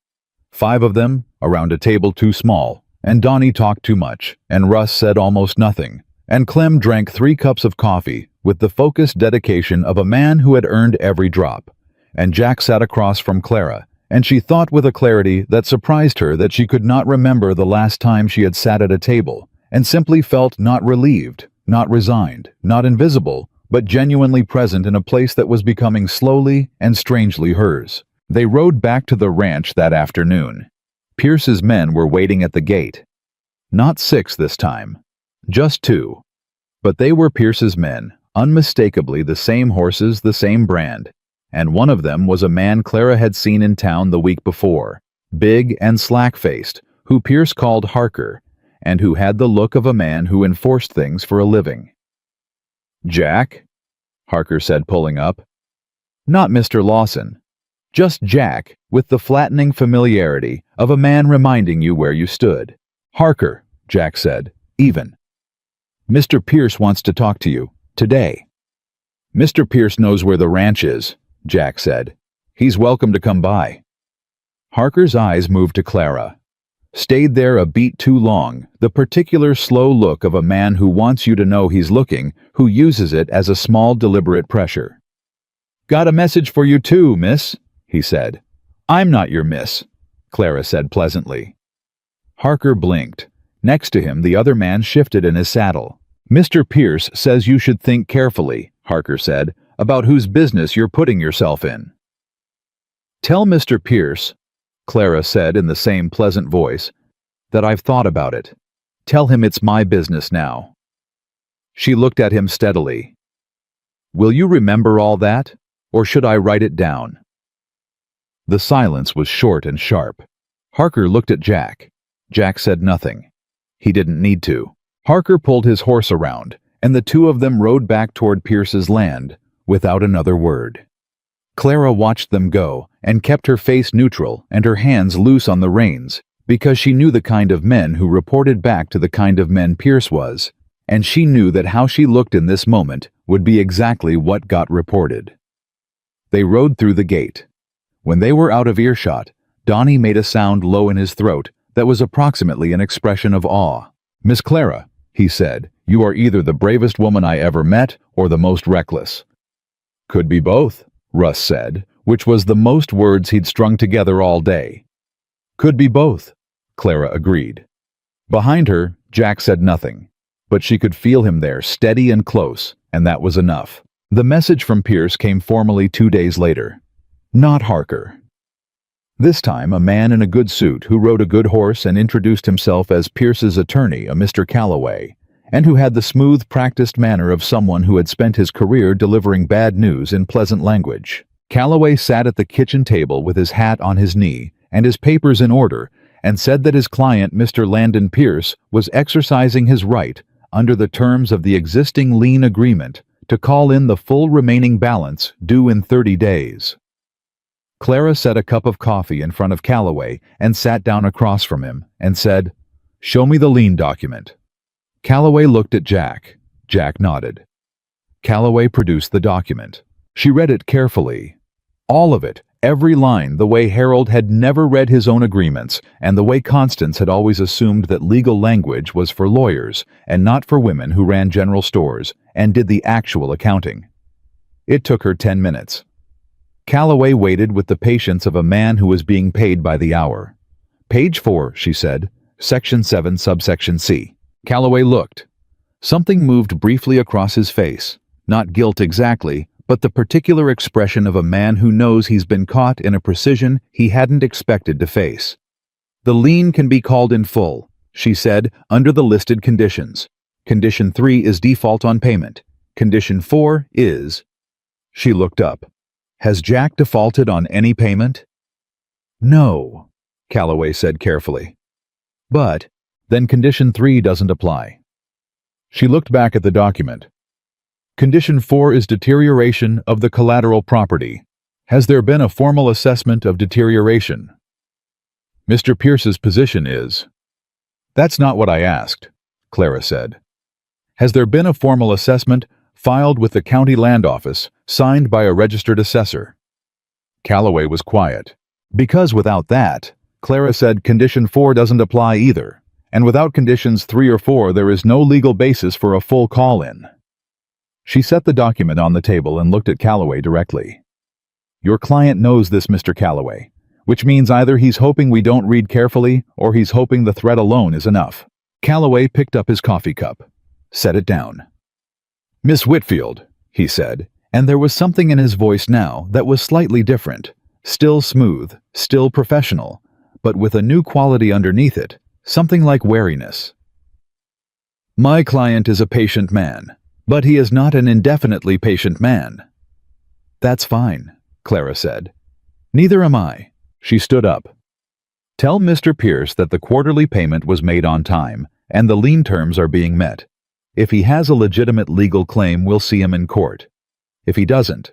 5 of them, around a table too small, and Donnie talked too much, and Russ said almost nothing, and Clem drank 3 cups of coffee with the focused dedication of a man who had earned every drop, and Jack sat across from Clara, and she thought with a clarity that surprised her that she could not remember the last time she had sat at a table, and simply felt not relieved, not resigned, not invisible, but genuinely present in a place that was becoming slowly and strangely hers. They rode back to the ranch that afternoon. Pierce's men were waiting at the gate. Not 6 this time, just 2. But they were Pierce's men, unmistakably the same horses, the same brand, and one of them was a man Clara had seen in town the week before, big and slack-faced, who Pierce called Harker, and who had the look of a man who enforced things for a living. "Jack?" Harker said, pulling up. "Not Mr. Lawson. Just Jack, with the flattening familiarity of a man reminding you where you stood." "Harker," Jack said, even. "Mr. Pierce wants to talk to you, today." "Mr. Pierce knows where the ranch is," Jack said. "He's welcome to come by." Harker's eyes moved to Clara. Stayed there a beat too long, the particular slow look of a man who wants you to know he's looking, who uses it as a small deliberate pressure. "Got a message for you too, miss," he said. "I'm not your miss," Clara said pleasantly. Harker blinked. Next to him the other man shifted in his saddle. "Mr. Pierce says you should think carefully," Harker said, about whose business you're putting yourself in. Tell Mr. Pierce, Clara said in the same pleasant voice, that I've thought about it. Tell him it's my business now. She looked at him steadily. Will you remember all that, or should I write it down? The silence was short and sharp. Harker looked at Jack. Jack said nothing. He didn't need to. Harker pulled his horse around, and the two of them rode back toward Pierce's land, without another word. Clara watched them go, and kept her face neutral and her hands loose on the reins, because she knew the kind of men who reported back to the kind of men Pierce was, and she knew that how she looked in this moment would be exactly what got reported. They rode through the gate. When they were out of earshot, Donnie made a sound low in his throat that was approximately an expression of awe. Miss Clara, he said, you are either the bravest woman I ever met or the most reckless. Could be both, Russ said, which was the most words he'd strung together all day. Could be both, Clara agreed. Behind her, Jack said nothing, but she could feel him there, steady and close, and that was enough. The message from Pierce came formally 2 days later. Not Harker. This time, a man in a good suit who rode a good horse and introduced himself as Pierce's attorney, a Mr. Calloway, and who had the smooth, practiced manner of someone who had spent his career delivering bad news in pleasant language. Calloway sat at the kitchen table with his hat on his knee and his papers in order, and said that his client, Mr. Landon Pierce, was exercising his right, under the terms of the existing lien agreement, to call in the full remaining balance due in 30 days. Clara set a cup of coffee in front of Calloway and sat down across from him and said, "Show me the lien document." Calloway looked at Jack. Jack nodded. Calloway produced the document. She read it carefully. All of it, every line, the way Harold had never read his own agreements, and the way Constance had always assumed that legal language was for lawyers and not for women who ran general stores and did the actual accounting. It took her 10 minutes. Calloway waited with the patience of a man who was being paid by the hour. "Page 4, she said, Section 7, subsection C. Calloway looked. Something moved briefly across his face. Not guilt exactly, but the particular expression of a man who knows he's been caught in a precision he hadn't expected to face. "The lien can be called in full," she said, "under the listed conditions. Condition 3 is default on payment. Condition 4 is..." She looked up. "Has Jack defaulted on any payment?" "No," Calloway said carefully. "But, then Condition 3 doesn't apply." She looked back at the document. "Condition 4 is deterioration of the collateral property. Has there been a formal assessment of deterioration?" Mr. Pierce's position is... "That's not what I asked," Clara said. "Has there been a formal assessment filed with the county land office, signed by a registered assessor?" Calloway was quiet. "Because without that," Clara said, "Condition 4 doesn't apply either, and without Conditions 3 or 4 there is no legal basis for a full call-in." She set the document on the table and looked at Calloway directly. "Your client knows this, Mr. Calloway, which means either he's hoping we don't read carefully or he's hoping the threat alone is enough." Calloway picked up his coffee cup, set it down. "Miss Whitfield," he said, and there was something in his voice now that was slightly different, still smooth, still professional, but with a new quality underneath it, something like wariness. "My client is a patient man, but he is not an indefinitely patient man." "That's fine," Clara said. "Neither am I." She stood up. "Tell Mr. Pierce that the quarterly payment was made on time, and the lien terms are being met. If he has a legitimate legal claim, we'll see him in court. If he doesn't..."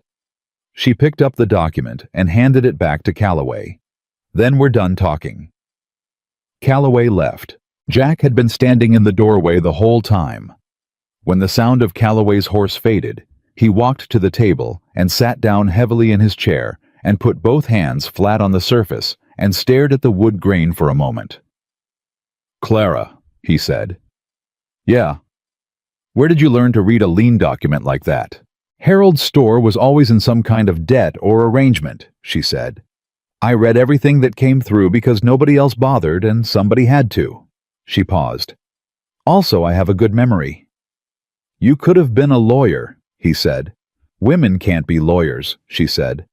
She picked up the document and handed it back to Calloway. "Then we're done talking." Calloway left. Jack had been standing in the doorway the whole time. When the sound of Calloway's horse faded, he walked to the table and sat down heavily in his chair and put both hands flat on the surface and stared at the wood grain for a moment. "Clara," he said. "Yeah." "Where did you learn to read a lien document like that?" "Harold's store was always in some kind of debt or arrangement," she said. "I read everything that came through because nobody else bothered and somebody had to." She paused. "Also, I have a good memory." "You could have been a lawyer," he said, Women can't be lawyers, she said.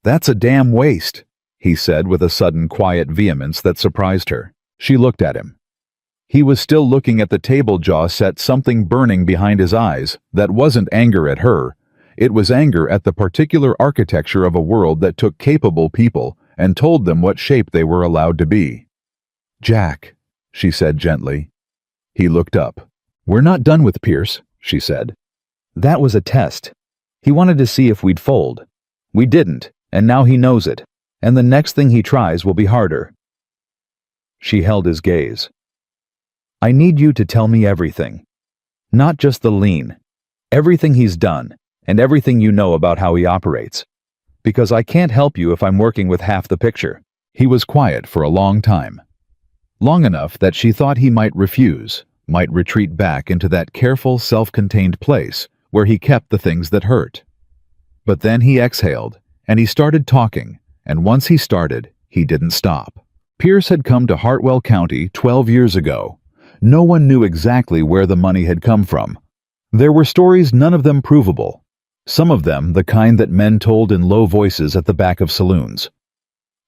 That's a damn waste, he said with a sudden quiet vehemence that surprised her. She looked at him. He was still looking at the table, jaw set, something burning behind his eyes that wasn't anger at her. It was anger at the particular architecture of a world that took capable people and told them what shape they were allowed to be. Jack, she said gently. He looked up. We're not done with Pierce, she said. That was a test. He wanted to see if we'd fold. We didn't, and now he knows it, and the next thing he tries will be harder. She held his gaze. I need you to tell me everything. Not just the lien. Everything he's done, and everything you know about how he operates. Because I can't help you if I'm working with half the picture. He was quiet for a long time. Long enough that she thought he might refuse, might retreat back into that careful, self-contained place where he kept the things that hurt. But then he exhaled, and he started talking, and once he started, he didn't stop. Pierce had come to Hartwell County 12 years ago. No one knew exactly where the money had come from. There were stories, none of them provable. Some of them the kind that men told in low voices at the back of saloons.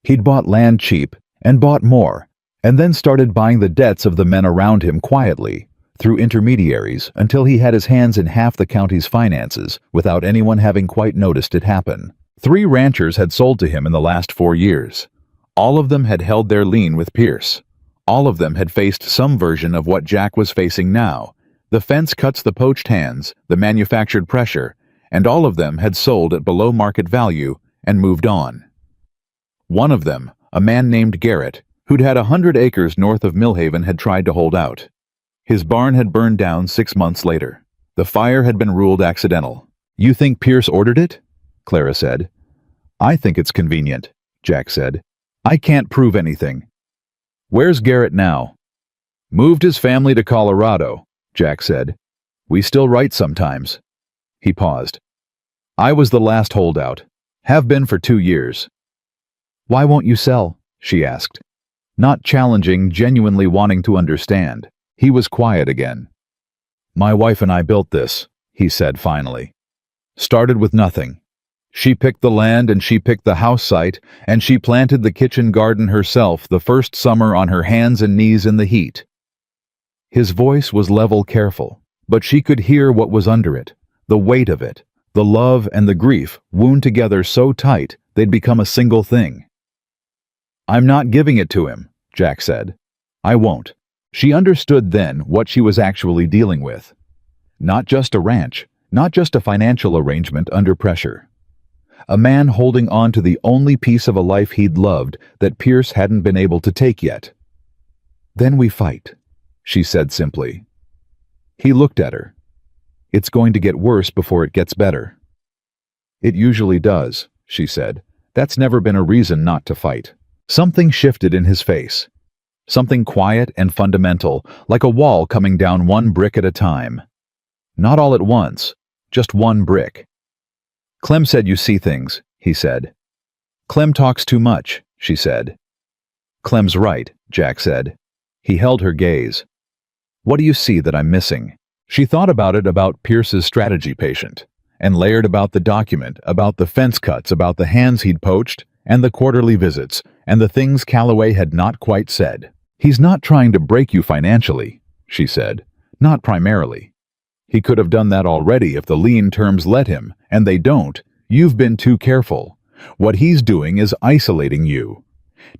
He'd bought land cheap, and bought more, and then started buying the debts of the men around him quietly, through intermediaries, until he had his hands in half the county's finances without anyone having quite noticed it happen. 3 ranchers had sold to him in the last 4 years. All of them had held their lien with Pierce. All of them had faced some version of what Jack was facing now. The fence cuts, the poached hands, the manufactured pressure, and all of them had sold at below market value and moved on. One of them, a man named Garrett, who'd had 100 acres north of Millhaven, had tried to hold out. His barn had burned down 6 months later. The fire had been ruled accidental. You think Pierce ordered it? Clara said. I think it's convenient, Jack said. I can't prove anything. Where's Garrett now? Moved his family to Colorado, Jack said. We still write sometimes. He paused. I was the last holdout. Have been for 2 years. Why won't you sell? She asked. Not challenging, genuinely wanting to understand. He was quiet again. My wife and I built this, he said finally. Started with nothing. She picked the land and she picked the house site and she planted the kitchen garden herself the first summer on her hands and knees in the heat. His voice was level, careful, but she could hear what was under it, the weight of it, the love and the grief wound together so tight they'd become a single thing. I'm not giving it to him, Jack said. I won't. She understood then what she was actually dealing with. Not just a ranch, not just a financial arrangement under pressure. A man holding on to the only piece of a life he'd loved that Pierce hadn't been able to take yet. Then we fight, she said simply. He looked at her. It's going to get worse before it gets better. It usually does, she said. That's never been a reason not to fight. Something shifted in his face. Something quiet and fundamental, like a wall coming down one brick at a time. Not all at once, just one brick. Clem said you see things, he said. Clem talks too much, she said. Clem's right, Jack said. He held her gaze. What do you see that I'm missing? She thought about it, about Pierce's strategy patient, and layered about the document, about the fence cuts, about the hands he'd poached, and the quarterly visits, and the things Calloway had not quite said. He's not trying to break you financially, she said. Not primarily. He could have done that already if the lien terms let him, and they don't. You've been too careful. What he's doing is isolating you.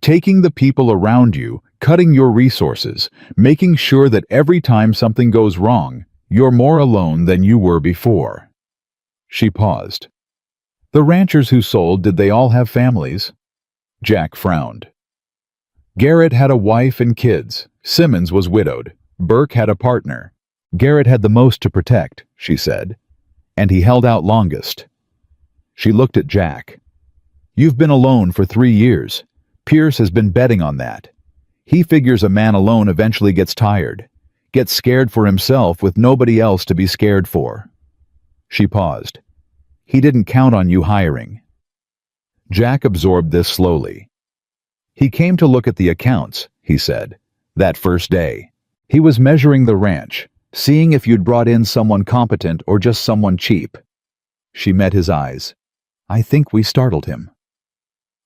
Taking the people around you, cutting your resources, making sure that every time something goes wrong, you're more alone than you were before. She paused. The ranchers who sold, did they all have families? Jack frowned. Garrett had a wife and kids. Simmons was widowed. Burke had a partner. Garrett had the most to protect, she said, and he held out longest. She looked at Jack. You've been alone for 3 years. Pierce has been betting on that. He figures a man alone eventually gets tired, gets scared for himself with nobody else to be scared for. She paused. He didn't count on you hiring. Jack absorbed this slowly. He came to look at the accounts, he said, that first day. He was measuring the ranch, seeing if you'd brought in someone competent or just someone cheap. She met his eyes. I think we startled him.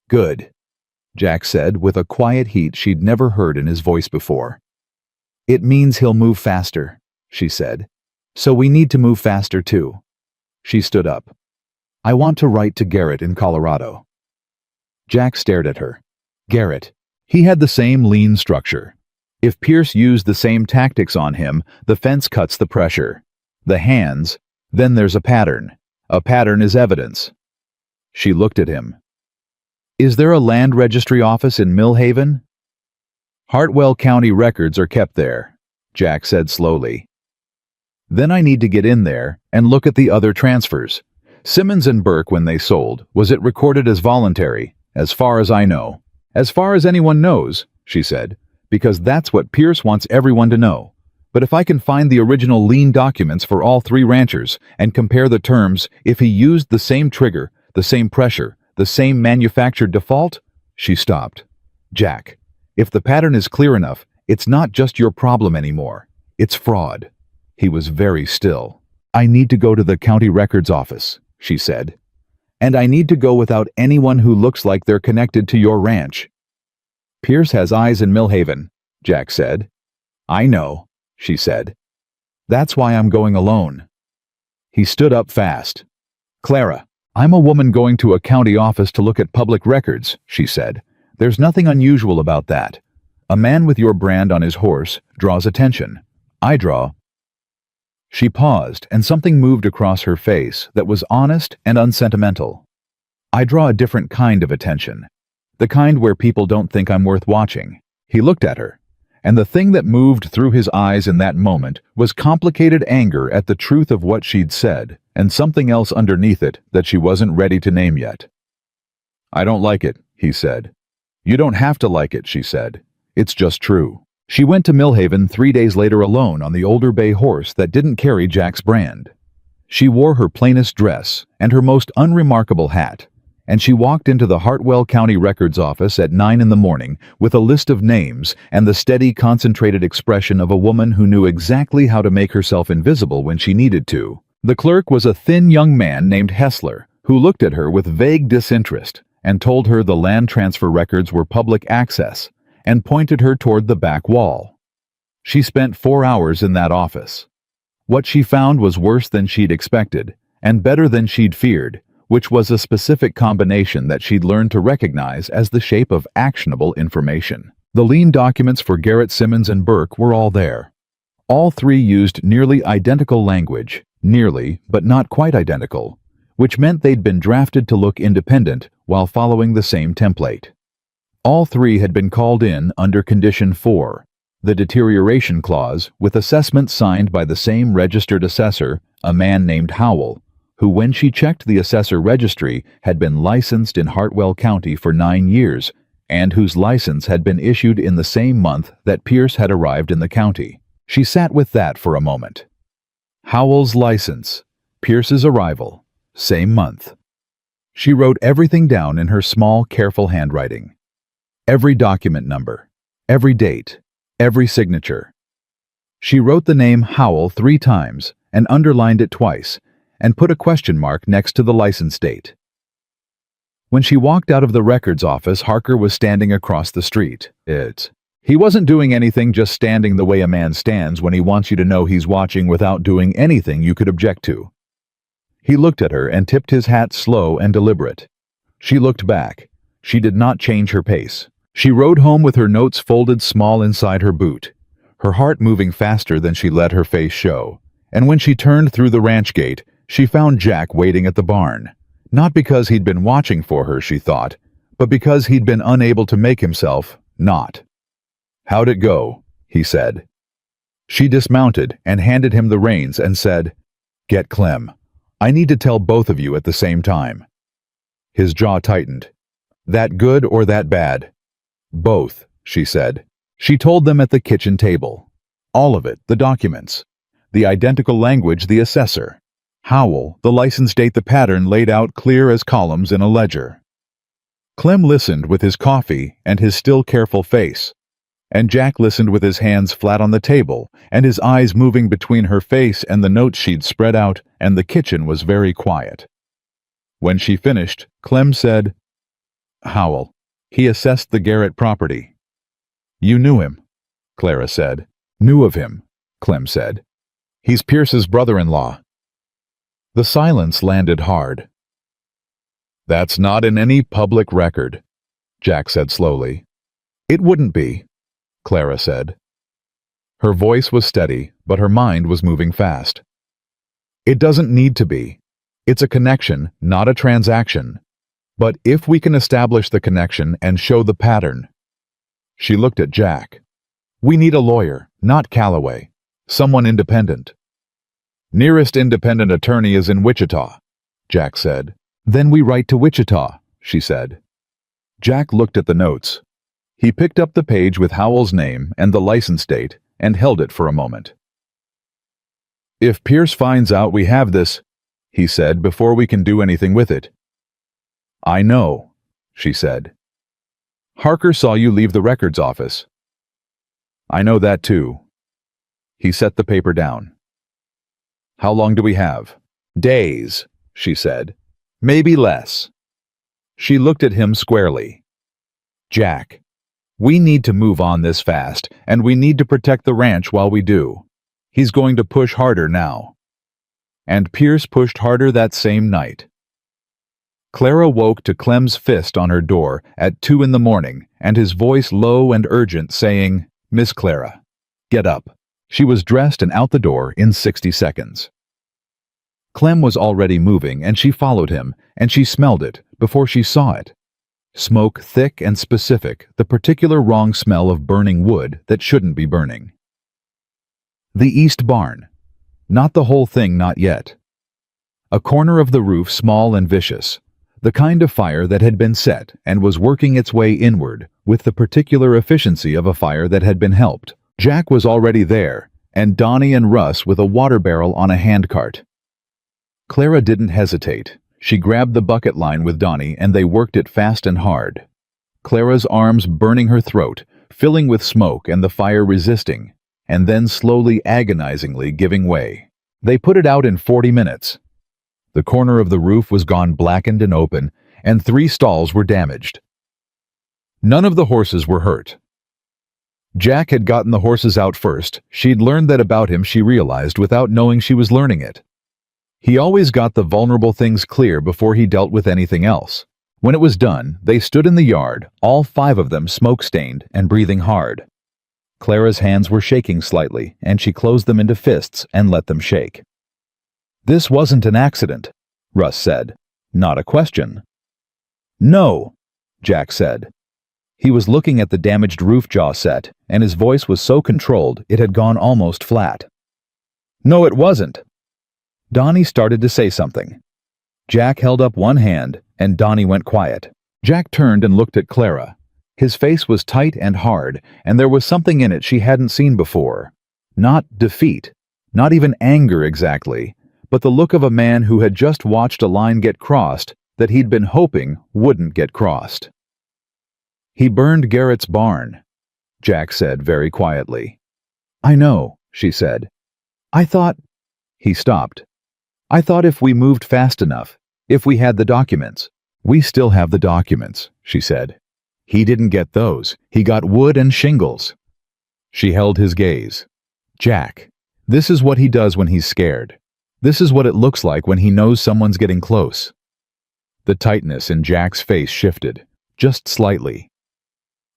Good, Jack said with a quiet heat she'd never heard in his voice before. It means he'll move faster, she said. So we need to move faster too. She stood up. I want to write to Garrett in Colorado. Jack stared at her. Garrett. He had the same lean structure. If Pierce used the same tactics on him, the fence cuts the pressure. The hands, then there's a pattern. A pattern is evidence. She looked at him. Is there a land registry office in Millhaven? Hartwell County records are kept there, Jack said slowly. Then I need to get in there and look at the other transfers. Simmons and Burke, when they sold, was it recorded as voluntary? As far as I know. As far as anyone knows, she said, because that's what Pierce wants everyone to know. But if I can find the original lien documents for all three ranchers and compare the terms, if he used the same trigger, the same pressure, the same manufactured default? She stopped. Jack, if the pattern is clear enough, it's not just your problem anymore. It's fraud. He was very still. I need to go to the county records office, she said. And I need to go without anyone who looks like they're connected to your ranch. Pierce has eyes in Millhaven, Jack said. I know, she said. That's why I'm going alone. He stood up fast. Clara, I'm a woman going to a county office to look at public records, she said. There's nothing unusual about that. A man with your brand on his horse draws attention. I draw. She paused, and something moved across her face that was honest and unsentimental. I draw a different kind of attention. The kind where people don't think I'm worth watching. He looked at her, and the thing that moved through his eyes in that moment was complicated anger at the truth of what she'd said, and something else underneath it that she wasn't ready to name yet. I don't like it, he said. You don't have to like it, she said. It's just true. She went to Millhaven 3 days later alone on the older bay horse that didn't carry Jack's brand. She wore her plainest dress and her most unremarkable hat, and she walked into the Hartwell County Records office at 9 in the morning with a list of names and the steady, concentrated expression of a woman who knew exactly how to make herself invisible when she needed to. The clerk was a thin young man named Hessler, who looked at her with vague disinterest and told her the land transfer records were public access, and pointed her toward the back wall. She spent 4 hours in that office. What she found was worse than she'd expected, and better than she'd feared, which was a specific combination that she'd learned to recognize as the shape of actionable information. The lien documents for Garrett, Simmons, and Burke were all there. All three used nearly identical language, nearly, but not quite identical, which meant they'd been drafted to look independent while following the same template. All three had been called in under Condition 4, the deterioration clause, with assessments signed by the same registered assessor, a man named Howell, who, when she checked the assessor registry, had been licensed in Hartwell County for 9 years, and whose license had been issued in the same month that Pierce had arrived in the county. She sat with that for a moment. Howell's license, Pierce's arrival, same month. She wrote everything down in her small, careful handwriting. Every document number, every date, every signature. She wrote the name Howell 3 times and underlined it twice and put a question mark next to the license date. When she walked out of the records office, Harker was standing across the street. He wasn't doing anything, just standing the way a man stands when he wants you to know he's watching without doing anything you could object to. He looked at her and tipped his hat slow and deliberate. She looked back. She did not change her pace. She rode home with her notes folded small inside her boot, her heart moving faster than she let her face show. And when she turned through the ranch gate, she found Jack waiting at the barn. Not because he'd been watching for her, she thought, but because he'd been unable to make himself not. How'd it go? He said. She dismounted and handed him the reins and said, Get Clem. I need to tell both of you at the same time. His jaw tightened. That good or that bad? Both, she said. She told them at the kitchen table. All of it, the documents. The identical language, the assessor. Howell, the license date, the pattern laid out clear as columns in a ledger. Clem listened with his coffee and his still careful face, and Jack listened with his hands flat on the table and his eyes moving between her face and the notes she'd spread out, and the kitchen was very quiet. When she finished, Clem said, "Howell. He assessed the Garrett property." "You knew him," Clara said. "Knew of him," Clem said. "He's Pierce's brother-in-law." The silence landed hard. "That's not in any public record," Jack said slowly. "It wouldn't be," Clara said. Her voice was steady, but her mind was moving fast. "It doesn't need to be. It's a connection, not a transaction. But if we can establish the connection and show the pattern..." She looked at Jack. "We need a lawyer, not Calloway. Someone independent." "Nearest independent attorney is in Wichita," Jack said. "Then we write to Wichita," she said. Jack looked at the notes. He picked up the page with Howell's name and the license date and held it for a moment. "If Pierce finds out we have this," he said, "before we can do anything with it." "I know," she said. "Harker saw you leave the records office." "I know that too." He set the paper down. "How long do we have?" "Days," she said. "Maybe less." She looked at him squarely. "Jack, we need to move on this fast, and we need to protect the ranch while we do. He's going to push harder now." And Pierce pushed harder that same night. Clara woke to Clem's fist on her door at 2 a.m. and his voice low and urgent saying, "Miss Clara, get up." She was dressed and out the door in 60 seconds. Clem was already moving, and she followed him, and she smelled it before she saw it. Smoke thick and specific, the particular wrong smell of burning wood that shouldn't be burning. The east barn. Not the whole thing, not yet. A corner of the roof small and vicious. The kind of fire that had been set and was working its way inward with the particular efficiency of a fire that had been helped. Jack was already there, and Donnie and Russ with a water barrel on a handcart. Clara didn't hesitate. She grabbed the bucket line with Donnie and they worked it fast and hard. Clara's arms burning her throat, filling with smoke and the fire resisting, and then slowly agonizingly giving way. They put it out in 40 minutes. The corner of the roof was gone blackened and open, and 3 stalls were damaged. None of the horses were hurt. Jack had gotten the horses out first. She'd learned that about him, she realized, without knowing she was learning it. He always got the vulnerable things clear before he dealt with anything else. When it was done, they stood in the yard, all 5 of them smoke-stained and breathing hard. Clara's hands were shaking slightly, and she closed them into fists and let them shake. "This wasn't an accident," Russ said. "Not a question." "No," Jack said. He was looking at the damaged roof jaw set, and his voice was so controlled it had gone almost flat. "No, it wasn't." Donnie started to say something. Jack held up one hand, and Donnie went quiet. Jack turned and looked at Clara. His face was tight and hard, and there was something in it she hadn't seen before. Not defeat, not even anger exactly, but the look of a man who had just watched a line get crossed that he'd been hoping wouldn't get crossed. "He burned Garrett's barn," Jack said very quietly. "I know," she said. "I thought..." He stopped. "I thought if we moved fast enough, if we had the documents." "We still have the documents," she said. "He didn't get those. He got wood and shingles." She held his gaze. "Jack, this is what he does when he's scared. This is what it looks like when he knows someone's getting close." The tightness in Jack's face shifted, just slightly.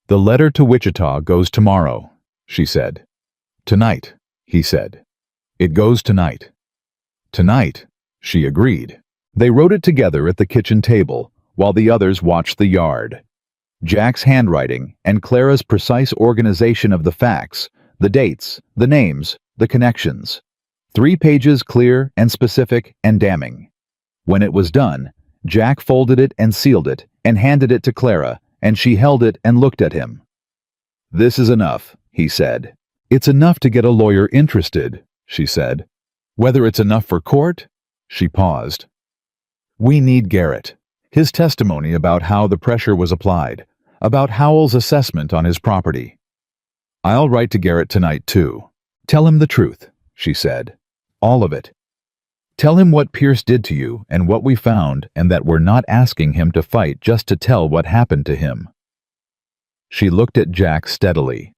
"The letter to Wichita goes tomorrow," she said. "Tonight," he said. "It goes tonight." "Tonight," she agreed. They wrote it together at the kitchen table, while the others watched the yard. Jack's handwriting and Clara's precise organization of the facts, the dates, the names, the connections. 3 pages clear and specific and damning. When it was done, Jack folded it and sealed it and handed it to Clara, and she held it and looked at him. "This is enough," he said. "It's enough to get a lawyer interested," she said. "Whether it's enough for court?" She paused. "We need Garrett. His testimony about how the pressure was applied, about Howell's assessment on his property. I'll write to Garrett tonight, too. Tell him the truth," she said. "All of it." Tell him what Pierce did to you and what we found, and that we're not asking him to fight just to tell what happened to him." She looked at Jack steadily.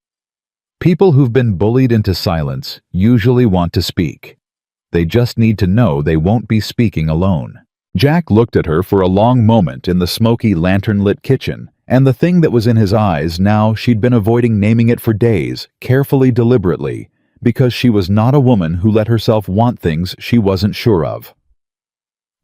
People who've been bullied into silence usually want to speak. They just need to know they won't be speaking alone. Jack looked at her for a long moment in the smoky, lantern-lit kitchen, and the thing that was in his eyes now she'd been avoiding naming it for days, carefully, deliberately, because she was not a woman who let herself want things she wasn't sure of.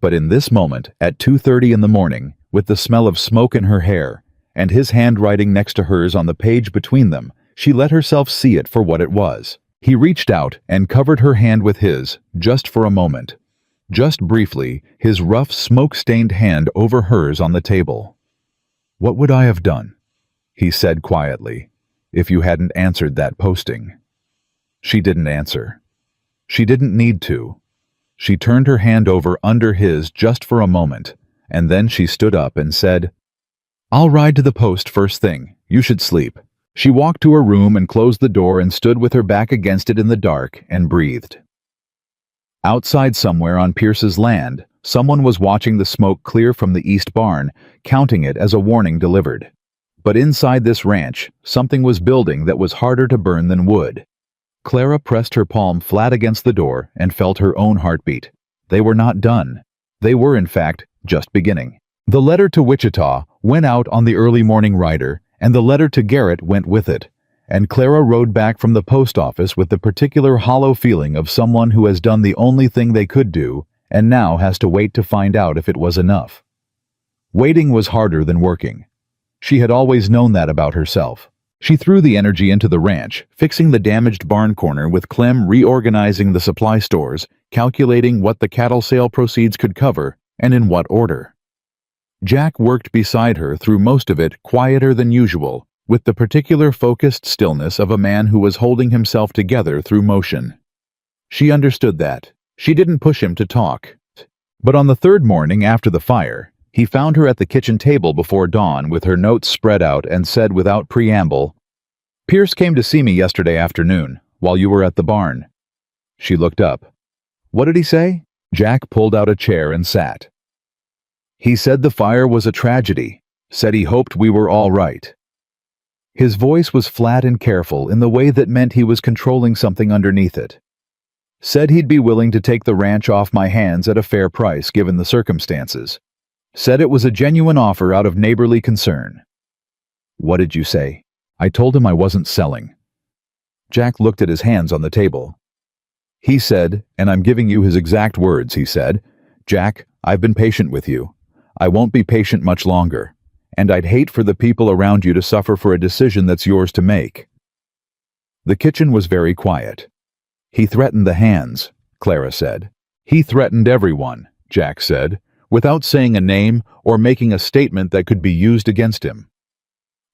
But in this moment, at 2:30 in the morning, with the smell of smoke in her hair, and his handwriting next to hers on the page between them, she let herself see it for what it was. He reached out and covered her hand with his, just for a moment. Just briefly, his rough, smoke-stained hand over hers on the table. "What would I have done," he said quietly, "if you hadn't answered that posting?" She didn't answer. She didn't need to. She turned her hand over under his just for a moment, and then she stood up and said, "I'll ride to the post first thing. You should sleep." She walked to her room and closed the door and stood with her back against it in the dark and breathed. Outside somewhere on Pierce's land, someone was watching the smoke clear from the east barn, counting it as a warning delivered. But inside this ranch, something was building that was harder to burn than wood. Clara pressed her palm flat against the door and felt her own heartbeat. They were not done. They were, in fact, just beginning. The letter to Wichita went out on the early morning rider, and the letter to Garrett went with it, and Clara rode back from the post office with the particular hollow feeling of someone who has done the only thing they could do and now has to wait to find out if it was enough. Waiting was harder than working. She had always known that about herself. She threw the energy into the ranch, fixing the damaged barn corner with Clem reorganizing the supply stores, calculating what the cattle sale proceeds could cover, and in what order. Jack worked beside her through most of it quieter than usual, with the particular focused stillness of a man who was holding himself together through motion. She understood that. She didn't push him to talk. But on the third morning after the fire, he found her at the kitchen table before dawn with her notes spread out and said without preamble, "Pierce came to see me yesterday afternoon, while you were at the barn." She looked up. "What did he say?" Jack pulled out a chair and sat. "He said the fire was a tragedy, said he hoped we were all right." His voice was flat and careful in the way that meant he was controlling something underneath it. "Said he'd be willing to take the ranch off my hands at a fair price given the circumstances. Said it was a genuine offer out of neighborly concern." "What did you say?" "I told him I wasn't selling." Jack looked at his hands on the table. "He said, and I'm giving you his exact words, he said, 'Jack, I've been patient with you. I won't be patient much longer, and I'd hate for the people around you to suffer for a decision that's yours to make.'" The kitchen was very quiet. "He threatened the hands," Clara said. "He threatened everyone," Jack said, without saying a name or making a statement that could be used against him.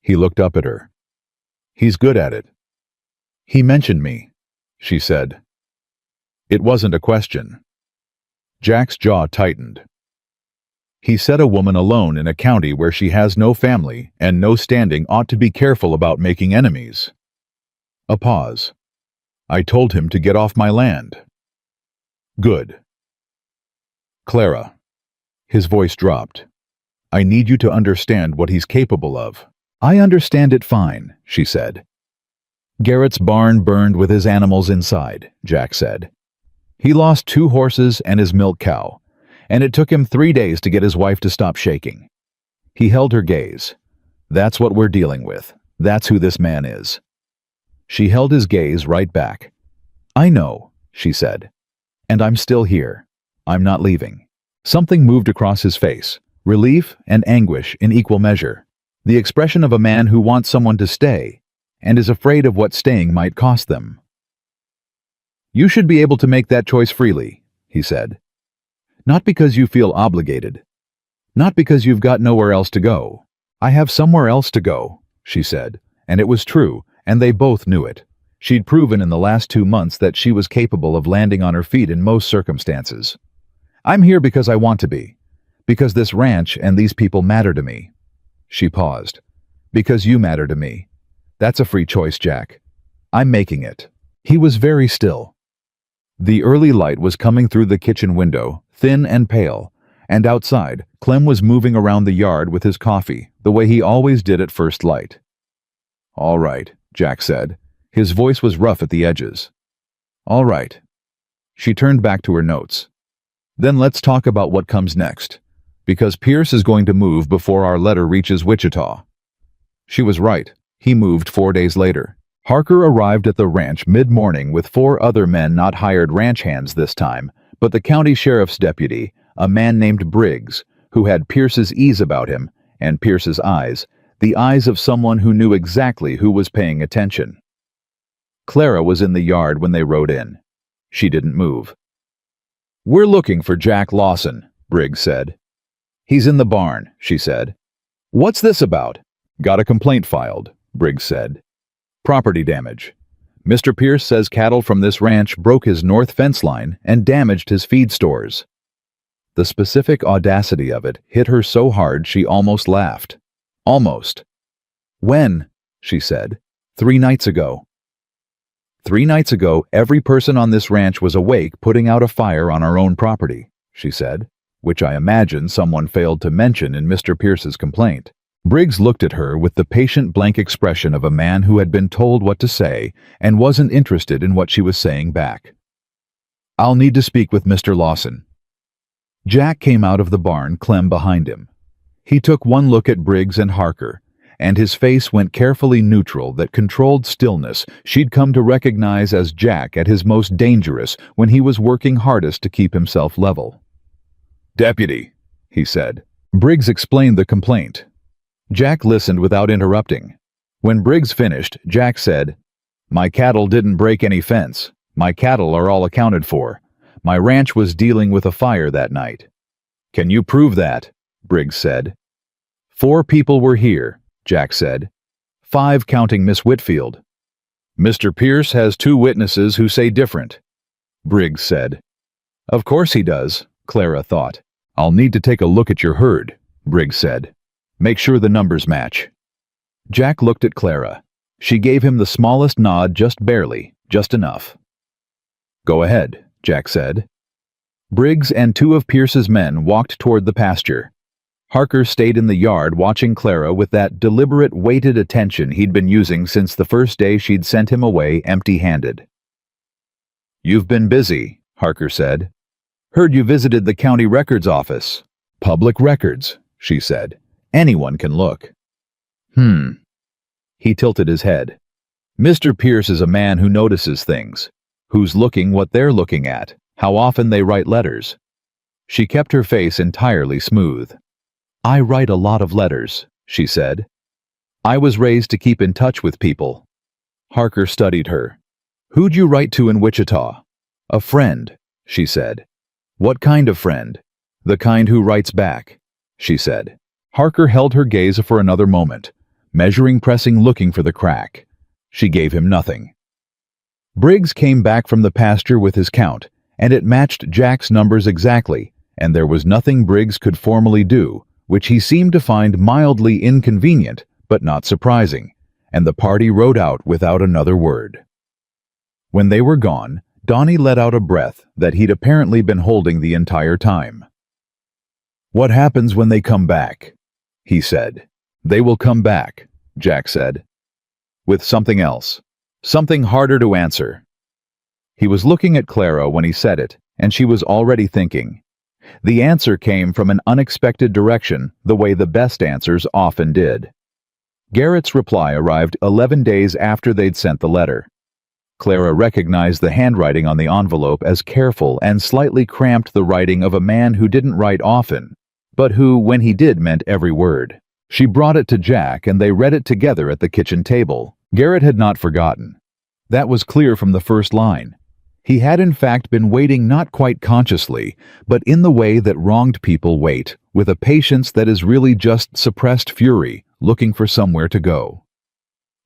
He looked up at her. "He's good at it." "He mentioned me," she said. It wasn't a question. Jack's jaw tightened. "He said a woman alone in a county where she has no family and no standing ought to be careful about making enemies." A pause. "I told him to get off my land." "Good." "Clara." His voice dropped. "I need you to understand what he's capable of." "I understand it fine," she said. "Garrett's barn burned with his animals inside," Jack said. "He lost 2 horses and his milk cow, and it took him 3 days to get his wife to stop shaking." He held her gaze. "That's what we're dealing with. That's who this man is." She held his gaze right back. "I know," she said. "And I'm still here. I'm not leaving." Something moved across his face, relief and anguish in equal measure. The expression of a man who wants someone to stay, and is afraid of what staying might cost them. "You should be able to make that choice freely," he said. "Not because you feel obligated. Not because you've got nowhere else to go." "I have somewhere else to go," she said, and it was true, and they both knew it. She'd proven in the last 2 months that she was capable of landing on her feet in most circumstances. "I'm here because I want to be. Because this ranch and these people matter to me." She paused. "Because you matter to me. That's a free choice, Jack. I'm making it." He was very still. The early light was coming through the kitchen window, thin and pale, and outside, Clem was moving around the yard with his coffee, the way he always did at first light. "All right," Jack said. His voice was rough at the edges. "All right." She turned back to her notes. "Then let's talk about what comes next, because Pierce is going to move before our letter reaches Wichita." She was right. He moved 4 days later. Harker arrived at the ranch mid-morning with 4 other men, not hired ranch hands this time, but the county sheriff's deputy, a man named Briggs, who had Pierce's ease about him, and Pierce's eyes, the eyes of someone who knew exactly who was paying attention. Clara was in the yard when they rode in. She didn't move. "We're looking for Jack Lawson," Briggs said. "He's in the barn," she said. "What's this about?" "Got a complaint filed," Briggs said. "Property damage. Mr. Pierce says cattle from this ranch broke his north fence line and damaged his feed stores." The specific audacity of it hit her so hard she almost laughed. Almost. "When?" she said. "3 nights ago." 3 nights ago, every person on this ranch was awake putting out a fire on our own property, she said, which I imagine someone failed to mention in Mr. Pierce's complaint. Briggs looked at her with the patient blank expression of a man who had been told what to say and wasn't interested in what she was saying back. "I'll need to speak with Mr. Lawson." Jack came out of the barn, Clem behind him. He took one look at Briggs and Harker, and his face went carefully neutral, that controlled stillness she'd come to recognize as Jack at his most dangerous when he was working hardest to keep himself level. "Deputy," he said. Briggs explained the complaint. Jack listened without interrupting. When Briggs finished, Jack said, "My cattle didn't break any fence. My cattle are all accounted for. My ranch was dealing with a fire that night." "Can you prove that?" Briggs said. "4 people were here," Jack said. 5 counting Miss Whitfield. "Mr. Pierce has 2 witnesses who say different," Briggs said. "Of course he does," Clara thought. "I'll need to take a look at your herd," Briggs said. "Make sure the numbers match." Jack looked at Clara. She gave him the smallest nod, just barely, just enough. "Go ahead," Jack said. Briggs and 2 of Pierce's men walked toward the pasture. Harker stayed in the yard watching Clara with that deliberate, weighted attention he'd been using since the first day she'd sent him away empty-handed. "You've been busy," Harker said. "Heard you visited the county records office." "Public records," she said. "Anyone can look." He tilted his head. "Mr. Pierce is a man who notices things. Who's looking what they're looking at, how often they write letters." She kept her face entirely smooth. "I write a lot of letters," she said. "I was raised to keep in touch with people." Harker studied her. "Who'd you write to in Wichita?" "A friend," she said. "What kind of friend?" "The kind who writes back," she said. Harker held her gaze for another moment, measuring, pressing, looking for the crack. She gave him nothing. Briggs came back from the pasture with his count, and it matched Jack's numbers exactly, and there was nothing Briggs could formally do, which he seemed to find mildly inconvenient, but not surprising, and the party rode out without another word. When they were gone, Donnie let out a breath that he'd apparently been holding the entire time. "What happens when they come back?" he said. "They will come back," Jack said. "With something else. Something harder to answer." He was looking at Clara when he said it, and she was already thinking. The answer came from an unexpected direction, the way the best answers often did. Garrett's reply arrived 11 days after they'd sent the letter. Clara recognized the handwriting on the envelope as careful and slightly cramped, the writing of a man who didn't write often, but who, when he did, meant every word. She brought it to Jack, and they read it together at the kitchen table. Garrett had not forgotten. That was clear from the first line. He had in fact been waiting, not quite consciously, but in the way that wronged people wait, with a patience that is really just suppressed fury, looking for somewhere to go.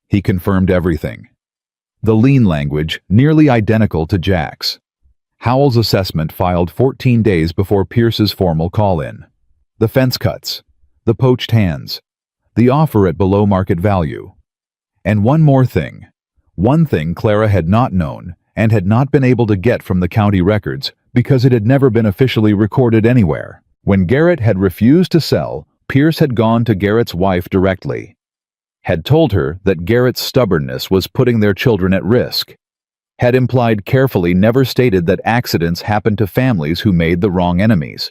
He confirmed everything. The lean language, nearly identical to Jack's. Howell's assessment filed 14 days before Pierce's formal call-in. The fence cuts. The poached hands. The offer at below market value. And one more thing. One thing Clara had not known, and had not been able to get from the county records because it had never been officially recorded anywhere. When Garrett had refused to sell, Pierce had gone to Garrett's wife directly, had told her that Garrett's stubbornness was putting their children at risk, had implied carefully, never stated that accidents happened to families who made the wrong enemies.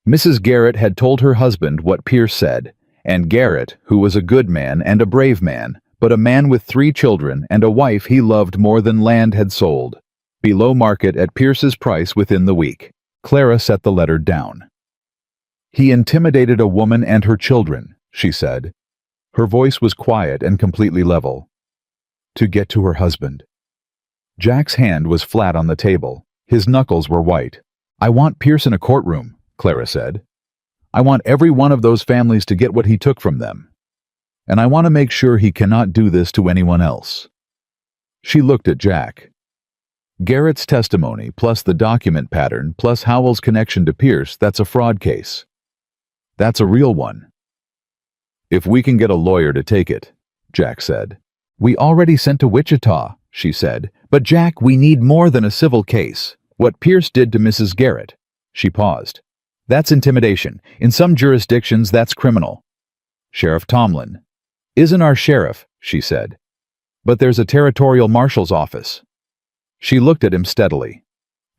Mrs. Garrett had told her husband what Pierce said, and Garrett, who was a good man and a brave man, but a man with 3 children and a wife he loved more than land, had sold below market at Pierce's price within the week. Clara set the letter down. He intimidated a woman and her children, she said. Her voice was quiet and completely level. To get to her husband. Jack's hand was flat on the table. His knuckles were white. I want Pierce in a courtroom, Clara said. I want every one of those families to get what he took from them. And I want to make sure he cannot do this to anyone else. She looked at Jack. Garrett's testimony, plus the document pattern, plus Howell's connection to Pierce, that's a fraud case. That's a real one. If we can get a lawyer to take it, Jack said. We already sent to Wichita, she said. But Jack, we need more than a civil case. What Pierce did to Mrs. Garrett. She paused. That's intimidation. In some jurisdictions, that's criminal. Sheriff Tomlin isn't our sheriff, she said. But there's a territorial marshal's office. She looked at him steadily.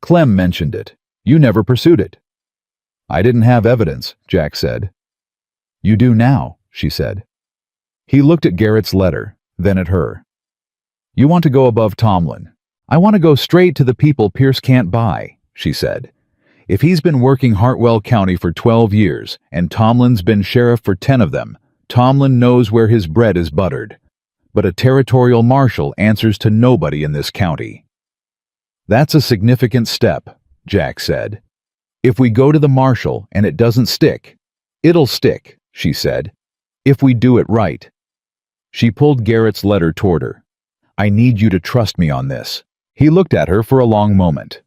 Clem mentioned it. You never pursued it. I didn't have evidence, Jack said. You do now, she said. He looked at Garrett's letter, then at her. You want to go above Tomlin. I want to go straight to the people Pierce can't buy, she said. If he's been working Hartwell County for 12 years, and Tomlin's been sheriff for 10 of them, Tomlin knows where his bread is buttered. But a territorial marshal answers to nobody in this county. That's a significant step, Jack said. If we go to the marshal and it doesn't stick, it'll stick, she said. If we do it right. She pulled Garrett's letter toward her. I need you to trust me on this. He looked at her for a long moment.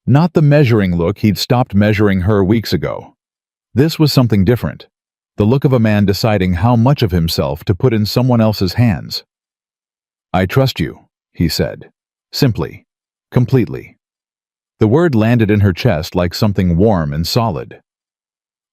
Not the measuring look he'd stopped measuring her weeks ago. This was something different. The look of a man deciding how much of himself to put in someone else's hands. I trust you, he said. Simply. Completely. The word landed in her chest like something warm and solid.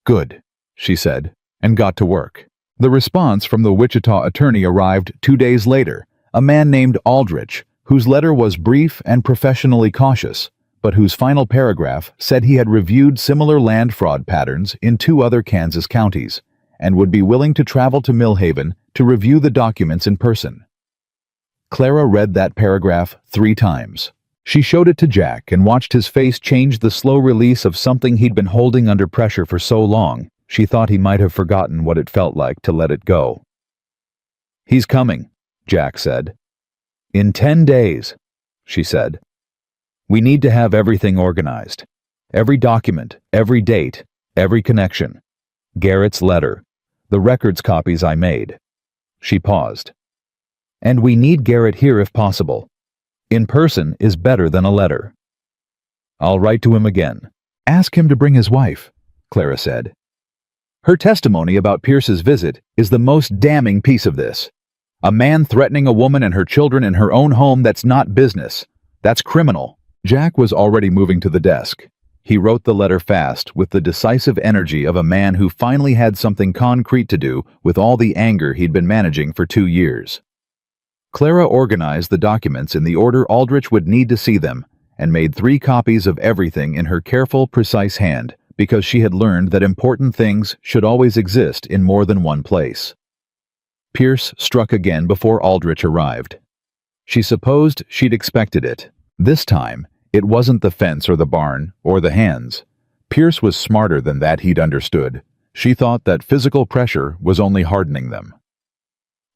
Good, she said, and got to work. The response from the Wichita attorney arrived 2 days later, a man named Aldrich, whose letter was brief and professionally cautious, but whose final paragraph said he had reviewed similar land fraud patterns in 2 other Kansas counties, and would be willing to travel to Millhaven to review the documents in person. Clara read that paragraph 3 times. She showed it to Jack and watched his face change, the slow release of something he'd been holding under pressure for so long, she thought he might have forgotten what it felt like to let it go. He's coming, Jack said. In 10 days, she said. We need to have everything organized. Every document, every date, every connection. Garrett's letter, the records copies I made. She paused. And we need Garrett here if possible. In person is better than a letter. I'll write to him again. Ask him to bring his wife, Clara said. Her testimony about Pierce's visit is the most damning piece of this. A man threatening a woman and her children in her own home, that's not business. That's criminal. Jack was already moving to the desk. He wrote the letter fast, with the decisive energy of a man who finally had something concrete to do with all the anger he'd been managing for 2 years. Clara organized the documents in the order Aldrich would need to see them, and made 3 copies of everything in her careful, precise hand, because she had learned that important things should always exist in more than one place. Pierce struck again before Aldrich arrived. She supposed she'd expected it. This time, it wasn't the fence or the barn or the hands. Pierce was smarter than that, he'd understood. She thought that physical pressure was only hardening them.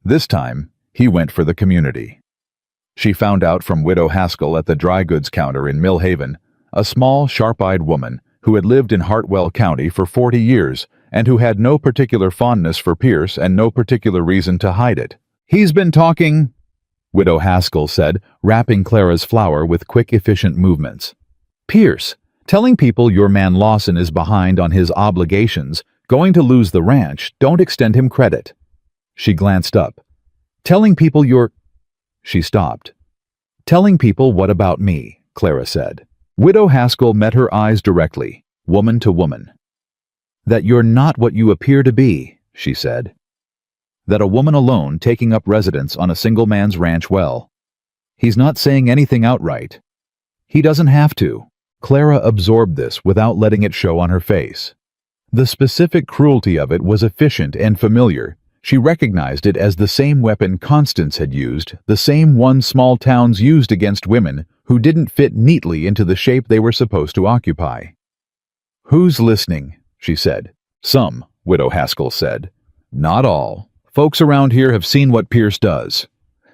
This time, he went for the community. She found out from Widow Haskell at the dry goods counter in Millhaven, a small, sharp-eyed woman who had lived in Hartwell County for 40 years and who had no particular fondness for Pierce and no particular reason to hide it. He's been talking, Widow Haskell said, wrapping Clara's flower with quick, efficient movements. Pierce, telling people your man Lawson is behind on his obligations, going to lose the ranch, don't extend him credit. She glanced up. Telling people you're... She stopped. Telling people what about me, Clara said. Widow Haskell met her eyes directly, woman to woman. That you're not what you appear to be, she said. That a woman alone taking up residence on a single man's ranch, well, he's not saying anything outright. He doesn't have to. Clara absorbed this without letting it show on her face. The specific cruelty of it was efficient and familiar. She recognized it as the same weapon Constance had used, the same one small towns used against women who didn't fit neatly into the shape they were supposed to occupy. Who's listening? She said. Some, Widow Haskell said. Not all. Folks around here have seen what Pierce does.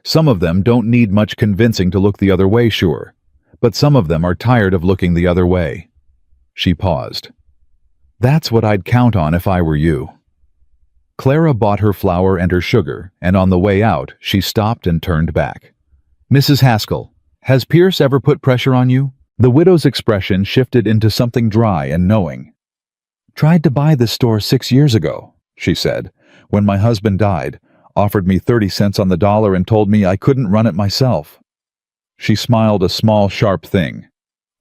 Some of them don't need much convincing to look the other way, sure. But some of them are tired of looking the other way. She paused. That's what I'd count on if I were you. Clara bought her flour and her sugar, and on the way out, she stopped and turned back. Mrs. Haskell, has Pierce ever put pressure on you? The widow's expression shifted into something dry and knowing. Tried to buy this store 6 years ago, she said, when my husband died, offered me 30 cents on the dollar and told me I couldn't run it myself. She smiled, a small, sharp thing.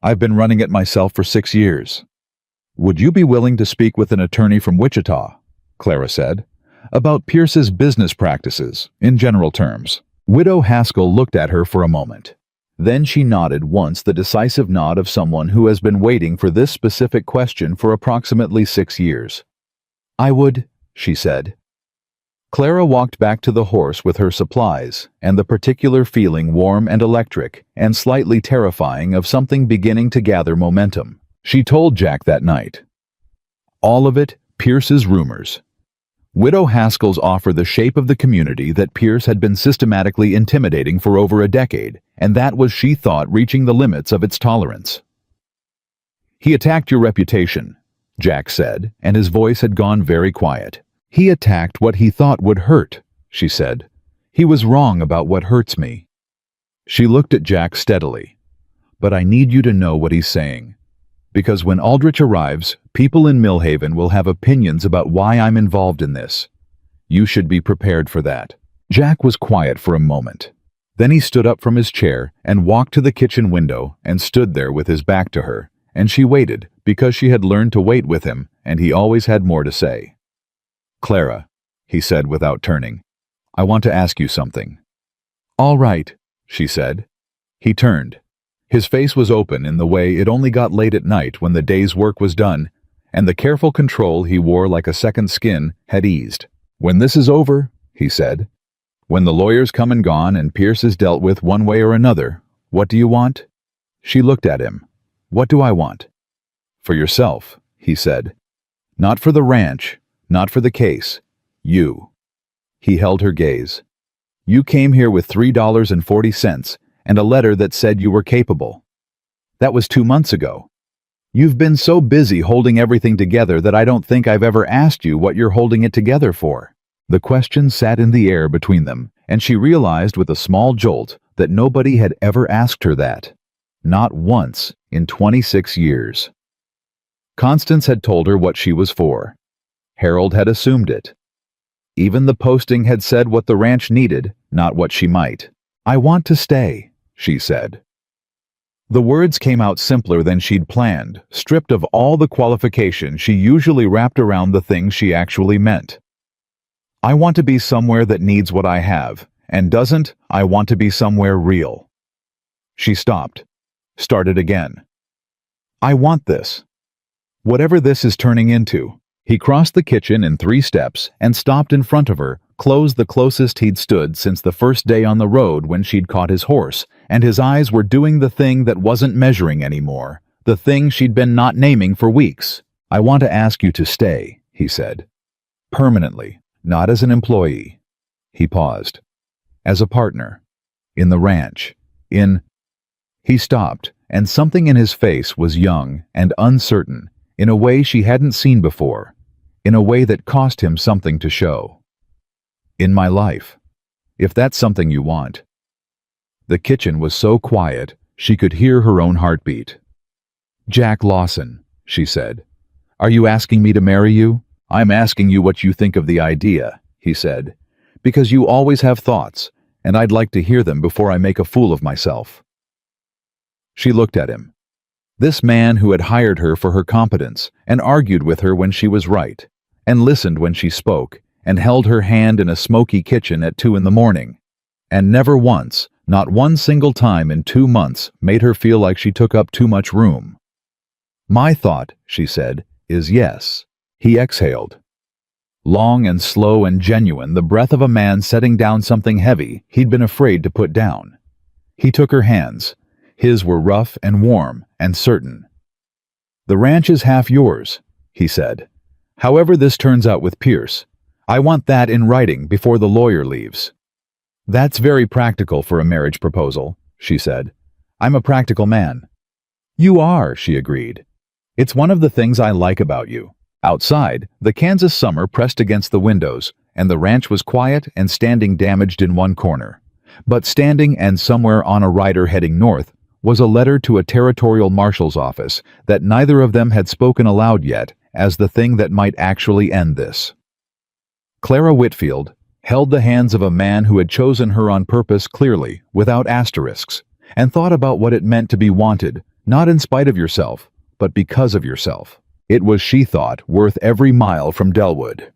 I've been running it myself for 6 years. Would you be willing to speak with an attorney from Wichita? Clara said. About Pierce's business practices, in general terms. Widow Haskell looked at her for a moment. Then she nodded once, the decisive nod of someone who has been waiting for this specific question for approximately 6 years. I would, she said. Clara walked back to the horse with her supplies, and the particular feeling warm and electric, and slightly terrifying of something beginning to gather momentum. She told Jack that night. All of it, Pierce's rumors. Widow Haskell's offer the shape of the community that Pierce had been systematically intimidating for over a decade, and that was, she thought, reaching the limits of its tolerance. He attacked your reputation, Jack said, and his voice had gone very quiet. He attacked what he thought would hurt, she said. He was wrong about what hurts me. She looked at Jack steadily. But I need you to know what he's saying. Because when Aldrich arrives, people in Millhaven will have opinions about why I'm involved in this. You should be prepared for that. Jack was quiet for a moment. Then he stood up from his chair and walked to the kitchen window and stood there with his back to her, and she waited because she had learned to wait with him, and he always had more to say. Clara, he said without turning, I want to ask you something. All right, she said. He turned. His face was open in the way it only got late at night when the day's work was done, and the careful control he wore like a second skin had eased. When this is over, he said, when the lawyers come and gone and Pierce is dealt with one way or another, what do you want? She looked at him. What do I want? For yourself, he said. Not for the ranch, not for the case. You. He held her gaze. You came here with $3.40 and a letter that said you were capable. That was 2 months ago. You've been so busy holding everything together that I don't think I've ever asked you what you're holding it together for. The question sat in the air between them, and she realized with a small jolt that nobody had ever asked her that. Not once in 26 years. Constance had told her what she was for. Harold had assumed it. Even the posting had said what the ranch needed, not what she might. I want to stay, she said. The words came out simpler than she'd planned, stripped of all the qualifications she usually wrapped around the things she actually meant. I want to be somewhere that needs what I have, and doesn't. I want to be somewhere real. She stopped, started again. I want this. Whatever this is turning into. He crossed the kitchen in 3 steps and stopped in front of her, closed the closest he'd stood since the first day on the road when she'd caught his horse, and his eyes were doing the thing that wasn't measuring anymore, the thing she'd been not naming for weeks. I want to ask you to stay, he said. Permanently. Not as an employee. He paused. As a partner. In the ranch. He stopped, and something in his face was young and uncertain, in a way she hadn't seen before, in a way that cost him something to show. In my life. If that's something you want. The kitchen was so quiet, she could hear her own heartbeat. Jack Lawson, she said. Are you asking me to marry you? I'm asking you what you think of the idea, he said, because you always have thoughts, and I'd like to hear them before I make a fool of myself." She looked at him. This man who had hired her for her competence, and argued with her when she was right, and listened when she spoke, and held her hand in a smoky kitchen at 2 a.m, and never once, not one single time in 2 months, made her feel like she took up too much room. "My thought," she said, "is yes." He exhaled. Long and slow and genuine, the breath of a man setting down something heavy he'd been afraid to put down. He took her hands. His were rough and warm and certain. "The ranch is half yours," he said. "However this turns out with Pierce, I want that in writing before the lawyer leaves." "That's very practical for a marriage proposal," she said. "I'm a practical man." "You are," she agreed. "It's one of the things I like about you." Outside, the Kansas summer pressed against the windows, and the ranch was quiet and standing damaged in one corner. But standing and somewhere on a rider heading north was a letter to a territorial marshal's office that neither of them had spoken aloud yet as the thing that might actually end this. Clara Whitfield held the hands of a man who had chosen her on purpose clearly, without asterisks, and thought about what it meant to be wanted, not in spite of yourself, but because of yourself. It was, she thought, worth every mile from Delwood.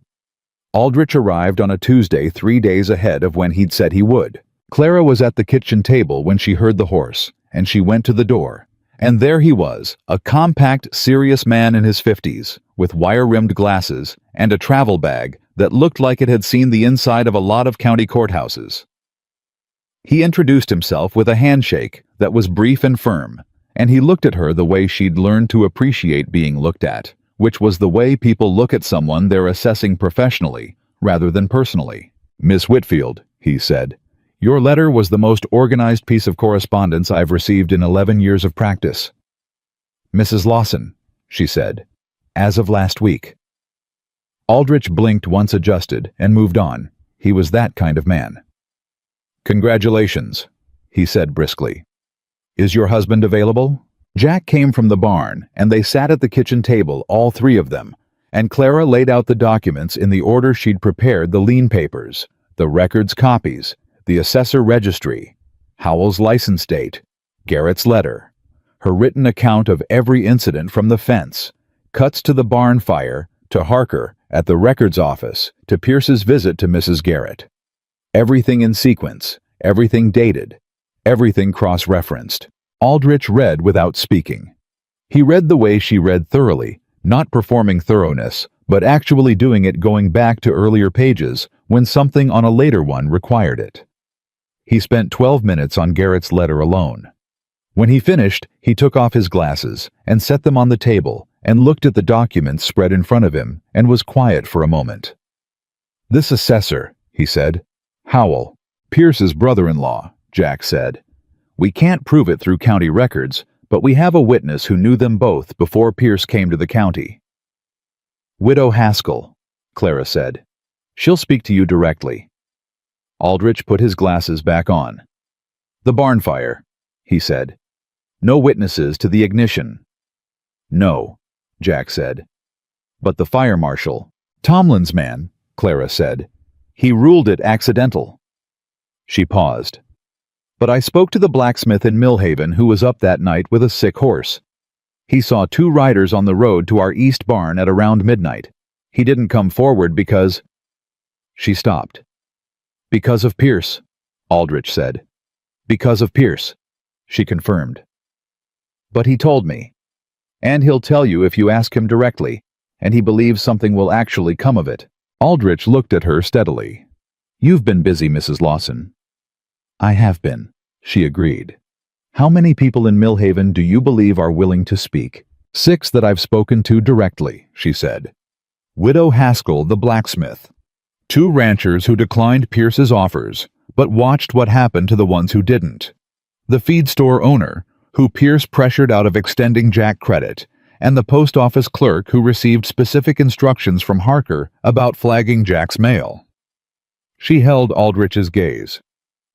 Aldrich arrived on a Tuesday 3 days ahead of when he'd said he would. Clara was at the kitchen table when she heard the horse, and she went to the door. And there he was, a compact, serious man in his 50s, with wire-rimmed glasses and a travel bag that looked like it had seen the inside of a lot of county courthouses. He introduced himself with a handshake that was brief and firm, and he looked at her the way she'd learned to appreciate being looked at, which was the way people look at someone they're assessing professionally, rather than personally. "Miss Whitfield," he said, "your letter was the most organized piece of correspondence I've received in 11 years of practice." "Mrs. Lawson," she said, "as of last week." Aldrich blinked once adjusted and moved on. He was that kind of man. "Congratulations," he said briskly. "Is your husband available?" Jack came from the barn, and they sat at the kitchen table, all three of them, and Clara laid out the documents in the order she'd prepared: the lien papers, the records copies, the assessor registry, Howell's license date, Garrett's letter, her written account of every incident from the fence, cuts to the barn fire, to Harker at the records office, to Pierce's visit to Mrs. Garrett. Everything in sequence, everything dated, everything cross-referenced. Aldrich read without speaking. He read the way she read thoroughly, not performing thoroughness, but actually doing it, going back to earlier pages when something on a later one required it. He spent 12 minutes on Garrett's letter alone. When he finished, he took off his glasses and set them on the table and looked at the documents spread in front of him and was quiet for a moment. "This assessor," he said. "Howell, Pierce's brother-in-law," Jack said. "We can't prove it through county records, but we have a witness who knew them both before Pierce came to the county." "Widow Haskell," Clara said. "She'll speak to you directly." Aldrich put his glasses back on. "The barn fire," he said. "No witnesses to the ignition." "No," Jack said. "But the fire marshal, Tomlin's man," Clara said. "He ruled it accidental." She paused. "But I spoke to the blacksmith in Millhaven who was up that night with a sick horse. He saw 2 riders on the road to our east barn at around midnight. He didn't come forward because—" She stopped. "Because of Pierce," Aldrich said. "Because of Pierce," she confirmed. "But he told me. And he'll tell you if you ask him directly, and he believes something will actually come of it." Aldrich looked at her steadily. "You've been busy, Mrs. Lawson." "I have been," she agreed. "How many people in Millhaven do you believe are willing to speak?" "6 that I've spoken to directly," she said. "Widow Haskell, the blacksmith. 2 ranchers who declined Pierce's offers, but watched what happened to the ones who didn't. The feed store owner, who Pierce pressured out of extending Jack credit, and the post office clerk who received specific instructions from Harker about flagging Jack's mail." She held Aldrich's gaze.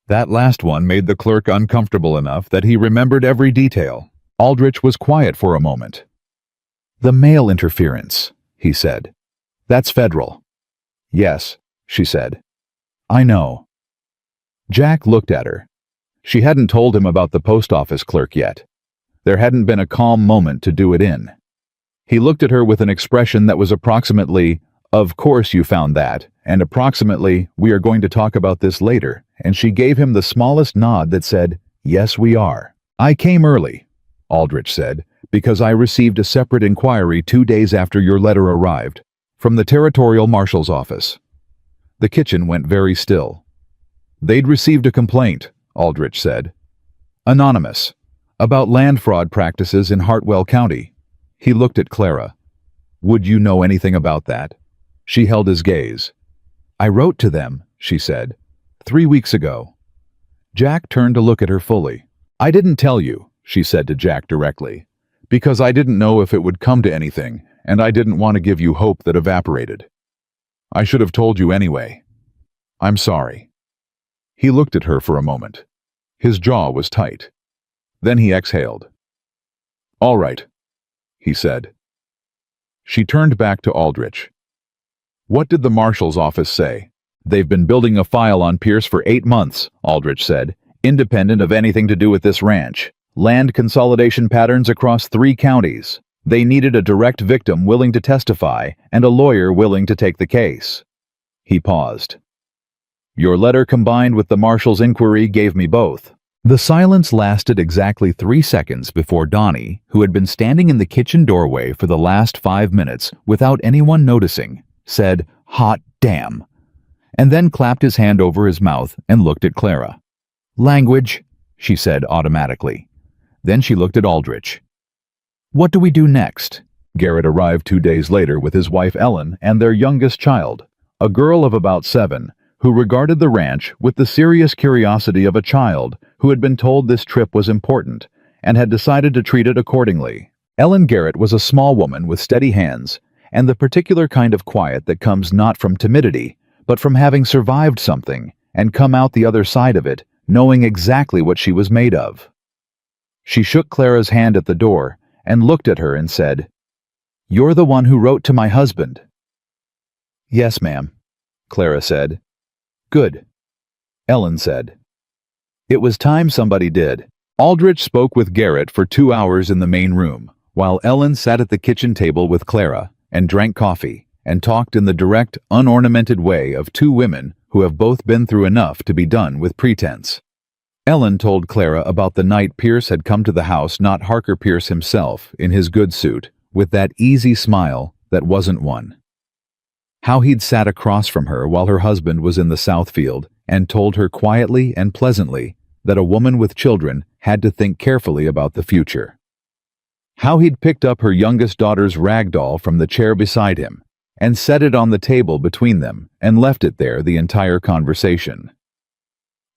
That last one made the clerk uncomfortable enough that he remembered every detail. Aldrich was quiet for a moment. "The mail interference," he said. "That's federal." "Yes," she said. "I know." Jack looked at her. She hadn't told him about the post office clerk yet. There hadn't been a calm moment to do it in. He looked at her with an expression that was approximately, "Of course you found that," and approximately, "We are going to talk about this later," and she gave him the smallest nod that said, "Yes, we are." "I came early," Aldrich said, "because I received a separate inquiry 2 days after your letter arrived, from the Territorial Marshal's office." The kitchen went very still. "They'd received a complaint," Aldrich said. "Anonymous. About land fraud practices in Hartwell County." He looked at Clara. "Would you know anything about that?" She held his gaze. "I wrote to them," she said, 3 weeks ago." Jack turned to look at her fully. "I didn't tell you," she said to Jack directly, "because I didn't know if it would come to anything, and I didn't want to give you hope that evaporated. I should have told you anyway. I'm sorry." He looked at her for a moment. His jaw was tight. Then he exhaled. "All right," he said. She turned back to Aldrich. "What did the marshal's office say?" "They've been building a file on Pierce for 8 months, Aldrich said, "independent of anything to do with this ranch. Land consolidation patterns across 3 counties. They needed a direct victim willing to testify and a lawyer willing to take the case." He paused. "Your letter combined with the marshal's inquiry gave me both." The silence lasted exactly 3 seconds before Donnie, who had been standing in the kitchen doorway for the last 5 minutes without anyone noticing, said, "Hot damn," and then clapped his hand over his mouth and looked at Clara. "Language," she said automatically. Then she looked at Aldrich. "What do we do next?" Garrett arrived 2 days later with his wife Ellen and their youngest child, a girl of about 7, who regarded the ranch with the serious curiosity of a child who had been told this trip was important and had decided to treat it accordingly. Ellen Garrett was a small woman with steady hands and the particular kind of quiet that comes not from timidity, but from having survived something and come out the other side of it, knowing exactly what she was made of. She shook Clara's hand at the door and looked at her and said, "You're the one who wrote to my husband." "Yes, ma'am," Clara said. "Good," Ellen said. It was time somebody did. Aldrich spoke with Garrett for 2 hours in the main room, while Ellen sat at the kitchen table with Clara and drank coffee and talked in the direct, unornamented way of 2 women who have both been through enough to be done with pretense. Ellen told Clara about the night Pierce had come to the house, not Harker Pierce himself, in his good suit, with that easy smile that wasn't one. How he'd sat across from her while her husband was in the south field and told her quietly and pleasantly that a woman with children had to think carefully about the future. How he'd picked up her youngest daughter's rag doll from the chair beside him and set it on the table between them and left it there the entire conversation.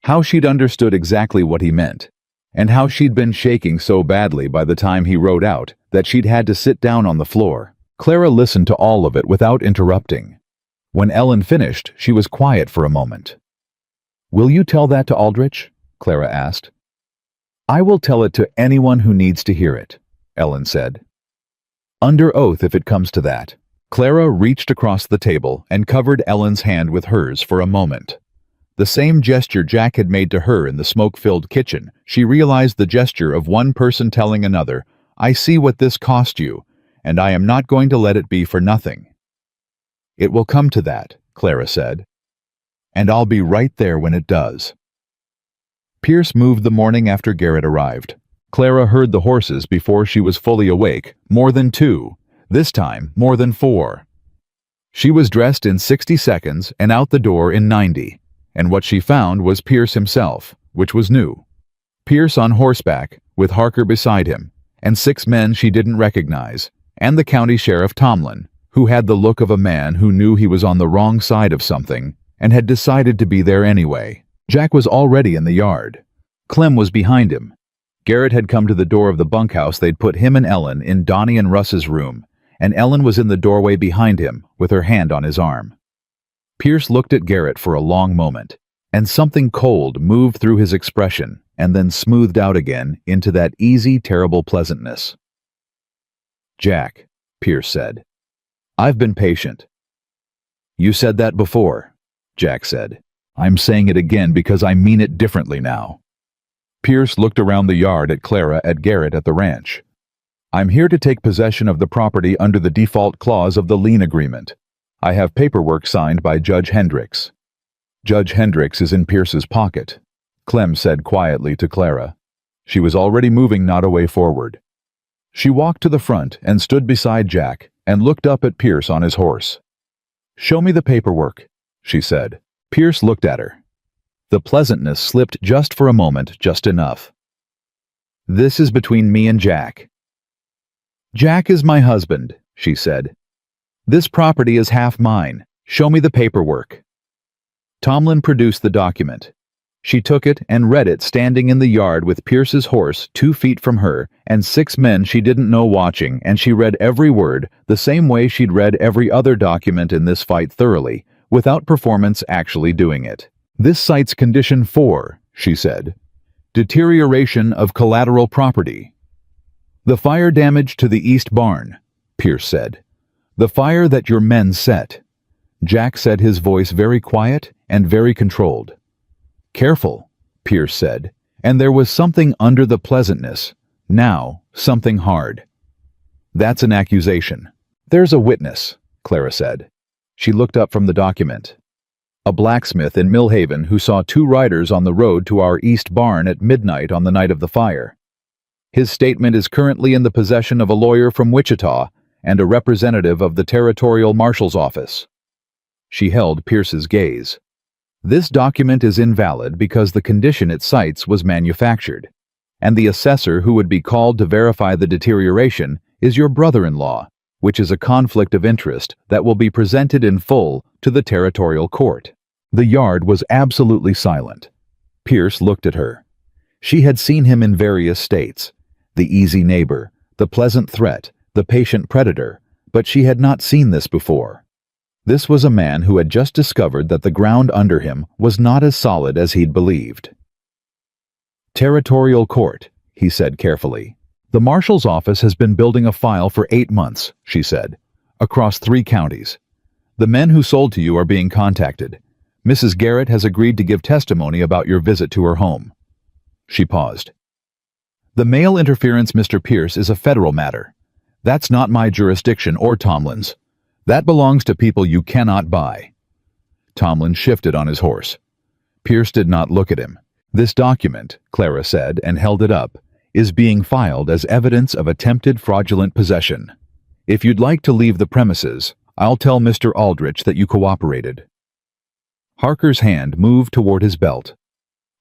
How she'd understood exactly what he meant, and how she'd been shaking so badly by the time he rode out that she'd had to sit down on the floor. Clara listened to all of it without interrupting. When Ellen finished, she was quiet for a moment. "Will you tell that to Aldrich?" Clara asked. "I will tell it to anyone who needs to hear it," Ellen said. "Under oath if it comes to that." Clara reached across the table and covered Ellen's hand with hers for a moment. The same gesture Jack had made to her in the smoke-filled kitchen, she realized the gesture of one person telling another, "I see what this cost you, and I am not going to let it be for nothing." "It will come to that," Clara said, "and I'll be right there when it does." Pierce moved the morning after Garrett arrived. Clara heard the horses before she was fully awake, more than 2, this time more than 4. She was dressed in 60 seconds and out the door in 90, and what she found was Pierce himself, which was new. Pierce on horseback, with Harker beside him, and 6 men she didn't recognize, and the county sheriff Tomlin, who had the look of a man who knew he was on the wrong side of something and had decided to be there anyway. Jack was already in the yard. Clem was behind him. Garrett had come to the door of the bunkhouse they'd put him and Ellen in Donnie and Russ's room, and Ellen was in the doorway behind him with her hand on his arm. Pierce looked at Garrett for a long moment, and something cold moved through his expression and then smoothed out again into that easy, terrible pleasantness. "Jack," Pierce said, "I've been patient." "You said that before," Jack said. I'm saying it again because I mean it differently now. Pierce looked around the yard at Clara at Garrett at the ranch. I'm here to take possession of the property under the default clause of the lien agreement. I have paperwork signed by Judge Hendricks. Judge Hendricks is in Pierce's pocket, Clem said quietly to Clara. She was already moving not a way forward. She walked to the front and stood beside Jack and looked up at Pierce on his horse. Show me the paperwork, she said. Pierce looked at her. The pleasantness slipped just for a moment, just enough. This is between me and Jack. Jack is my husband, she said. This property is half mine. Show me the paperwork. Tomlin produced the document. She took it and read it standing in the yard with Pierce's horse 2 feet from her and 6 men she didn't know watching, and she read every word the same way she'd read every other document in this fight thoroughly, without performance actually doing it. This cites Condition 4, she said. Deterioration of collateral property. The fire damage to the east barn, Pierce said. The fire that your men set. Jack said, his voice very quiet and very controlled. Careful, Pierce said, and there was something under the pleasantness, now something hard. That's an accusation. There's a witness, Clara said. She looked up from the document. A blacksmith in Millhaven who saw 2 riders on the road to our east barn at midnight on the night of the fire. His statement is currently in the possession of a lawyer from Wichita and a representative of the Territorial Marshal's Office. She held Pierce's gaze. This document is invalid because the condition it cites was manufactured, and the assessor who would be called to verify the deterioration is your brother-in-law, which is a conflict of interest that will be presented in full to the territorial court. The yard was absolutely silent. Pierce looked at her. She had seen him in various states, the easy neighbor, the pleasant threat, the patient predator, but she had not seen this before. This was a man who had just discovered that the ground under him was not as solid as he'd believed. Territorial Court, he said carefully. The Marshal's office has been building a file for 8 months, she said, across 3 counties. The men who sold to you are being contacted. Mrs. Garrett has agreed to give testimony about your visit to her home. She paused. The mail interference, Mr. Pierce, is a federal matter. That's not my jurisdiction or Tomlin's. That belongs to people you cannot buy. Tomlin shifted on his horse. Pierce did not look at him. This document, Clara said and held it up, is being filed as evidence of attempted fraudulent possession. If you'd like to leave the premises, I'll tell Mr. Aldrich that you cooperated. Harker's hand moved toward his belt.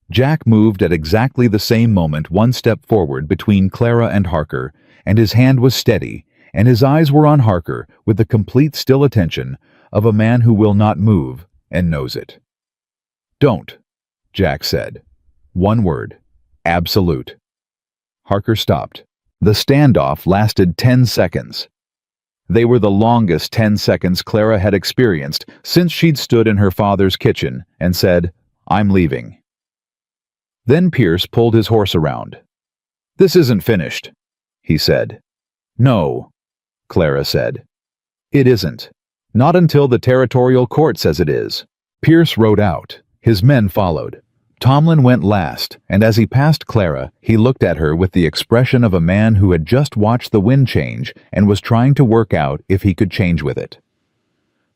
Jack moved at exactly the same moment 1 step forward between Clara and Harker, and his hand was steady, and his eyes were on Harker with the complete still attention of a man who will not move and knows it. Don't, Jack said. 1 word. Absolute. Harker stopped. The standoff lasted 10 seconds. They were the longest 10 seconds Clara had experienced since she'd stood in her father's kitchen and said, I'm leaving. Then Pierce pulled his horse around. This isn't finished, he said. No, Clara said. It isn't. Not until the territorial court says it is. Pierce rode out. His men followed. Tomlin went last, and as he passed Clara, he looked at her with the expression of a man who had just watched the wind change and was trying to work out if he could change with it.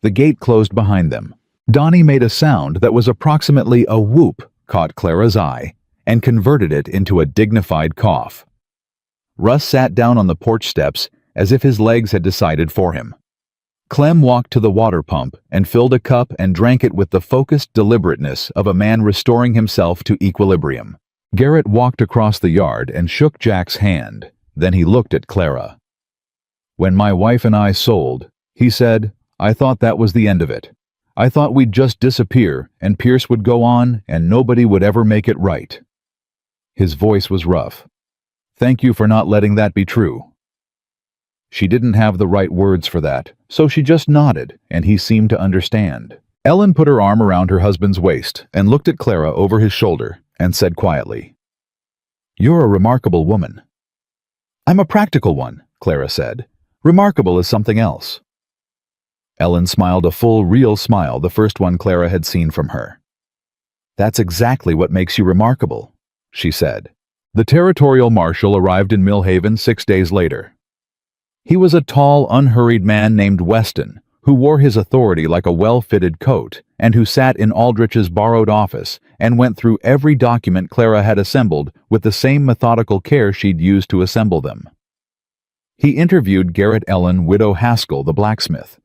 The gate closed behind them. Donnie made a sound that was approximately a whoop, caught Clara's eye, and converted it into a dignified cough. Russ sat down on the porch steps as if his legs had decided for him. Clem walked to the water pump and filled a cup and drank it with the focused deliberateness of a man restoring himself to equilibrium. Garrett walked across the yard and shook Jack's hand. Then he looked at Clara. When my wife and I sold, he said, I thought that was the end of it. I thought we'd just disappear and Pierce would go on and nobody would ever make it right. His voice was rough. Thank you for not letting that be true. She didn't have the right words for that, so she just nodded, and he seemed to understand. Ellen put her arm around her husband's waist and looked at Clara over his shoulder and said quietly, You're a remarkable woman. I'm a practical one, Clara said. Remarkable is something else. Ellen smiled a full, real smile, the first one Clara had seen from her. "That's exactly what makes you remarkable," she said. The territorial marshal arrived in Millhaven 6 days later. He was a tall, unhurried man named Weston, who wore his authority like a well-fitted coat, and who sat in Aldrich's borrowed office and went through every document Clara had assembled with the same methodical care she'd used to assemble them. He interviewed Garrett Ellen, widow Haskell, the blacksmith,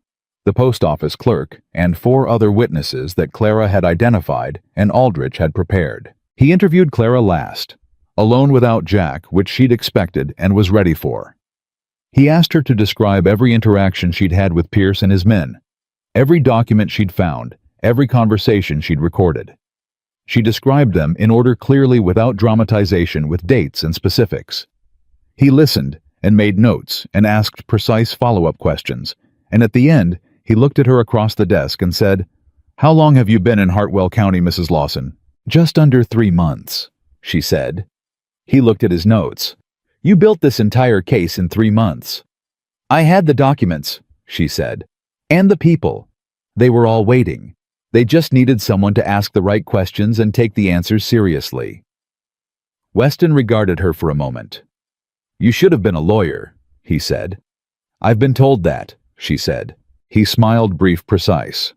the post office clerk, and 4 other witnesses that Clara had identified and Aldrich had prepared. He interviewed Clara last, alone without Jack, which she'd expected and was ready for. He asked her to describe every interaction she'd had with Pierce and his men, every document she'd found, every conversation she'd recorded. She described them in order clearly without dramatization with dates and specifics. He listened and made notes and asked precise follow-up questions, and at the end, he looked at her across the desk and said, "How long have you been in Hartwell County, Mrs. Lawson?" "Just under 3 months," she said. He looked at his notes. "You built this entire case in 3 months." "I had the documents," she said, "and the people. They were all waiting. They just needed someone to ask the right questions and take the answers seriously." Weston regarded her for a moment. "You should have been a lawyer," he said. "I've been told that," she said. He smiled, brief, precise.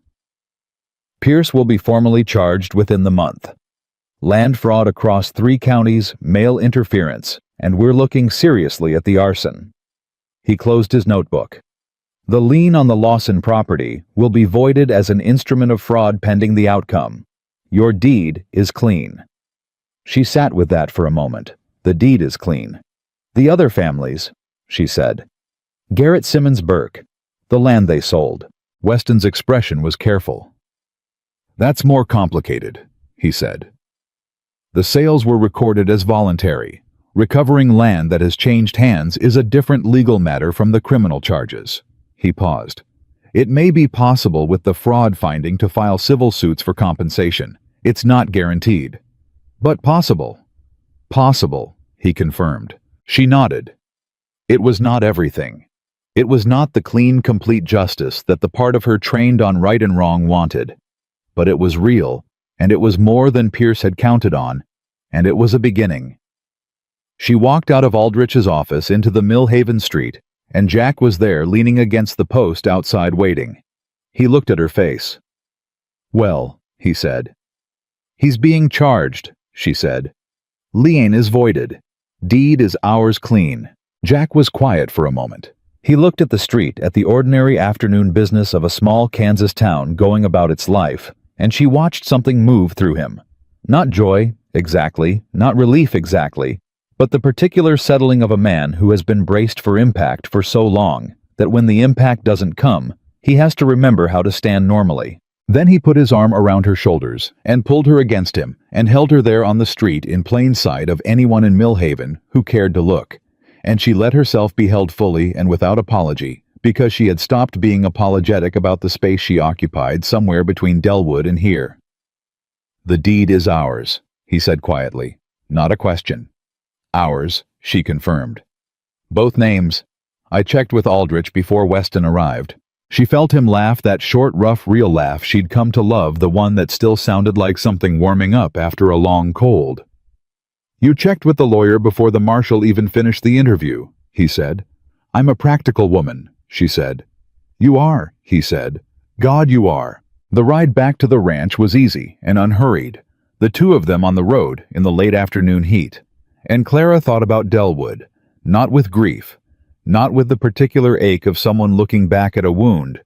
"Pierce will be formally charged within the month. Land fraud across 3 counties, mail interference, and we're looking seriously at the arson." He closed his notebook. "The lien on the Lawson property will be voided as an instrument of fraud pending the outcome. Your deed is clean." She sat with that for a moment. "The deed is clean." "The other families," she said. "Garrett Simmons Burke, the land they sold." Weston's expression was careful. "That's more complicated," he said. "The sales were recorded as voluntary. Recovering land that has changed hands is a different legal matter from the criminal charges." He paused. "It may be possible with the fraud finding to file civil suits for compensation. It's not guaranteed. But possible." "Possible," he confirmed. She nodded. It was not everything. It was not the clean, complete justice that the part of her trained on right and wrong wanted. But it was real, and it was more than Pierce had counted on, and it was a beginning. She walked out of Aldrich's office into the Millhaven street, and Jack was there leaning against the post outside waiting. He looked at her face. "Well," he said. "He's being charged," she said. "Lien is voided. Deed is ours clean." Jack was quiet for a moment. He looked at the street, at the ordinary afternoon business of a small Kansas town going about its life, and she watched something move through him. Not joy, exactly, not relief exactly, but the particular settling of a man who has been braced for impact for so long that when the impact doesn't come, he has to remember how to stand normally. Then he put his arm around her shoulders and pulled her against him and held her there on the street in plain sight of anyone in Millhaven who cared to look, and she let herself be held fully and without apology because she had stopped being apologetic about the space she occupied somewhere between Delwood and here. "The deed is ours," he said quietly. "Not a question." "Ours," she confirmed. "Both names. I checked with Aldrich before Weston arrived." She felt him laugh, that short, rough, real laugh she'd come to love, the one that still sounded like something warming up after a long cold. "You checked with the lawyer before the marshal even finished the interview," he said. "I'm a practical woman," she said. "You are," he said. "God, you are." The ride back to the ranch was easy and unhurried, the two of them on the road in the late afternoon heat. And Clara thought about Delwood, not with grief, not with the particular ache of someone looking back at a wound,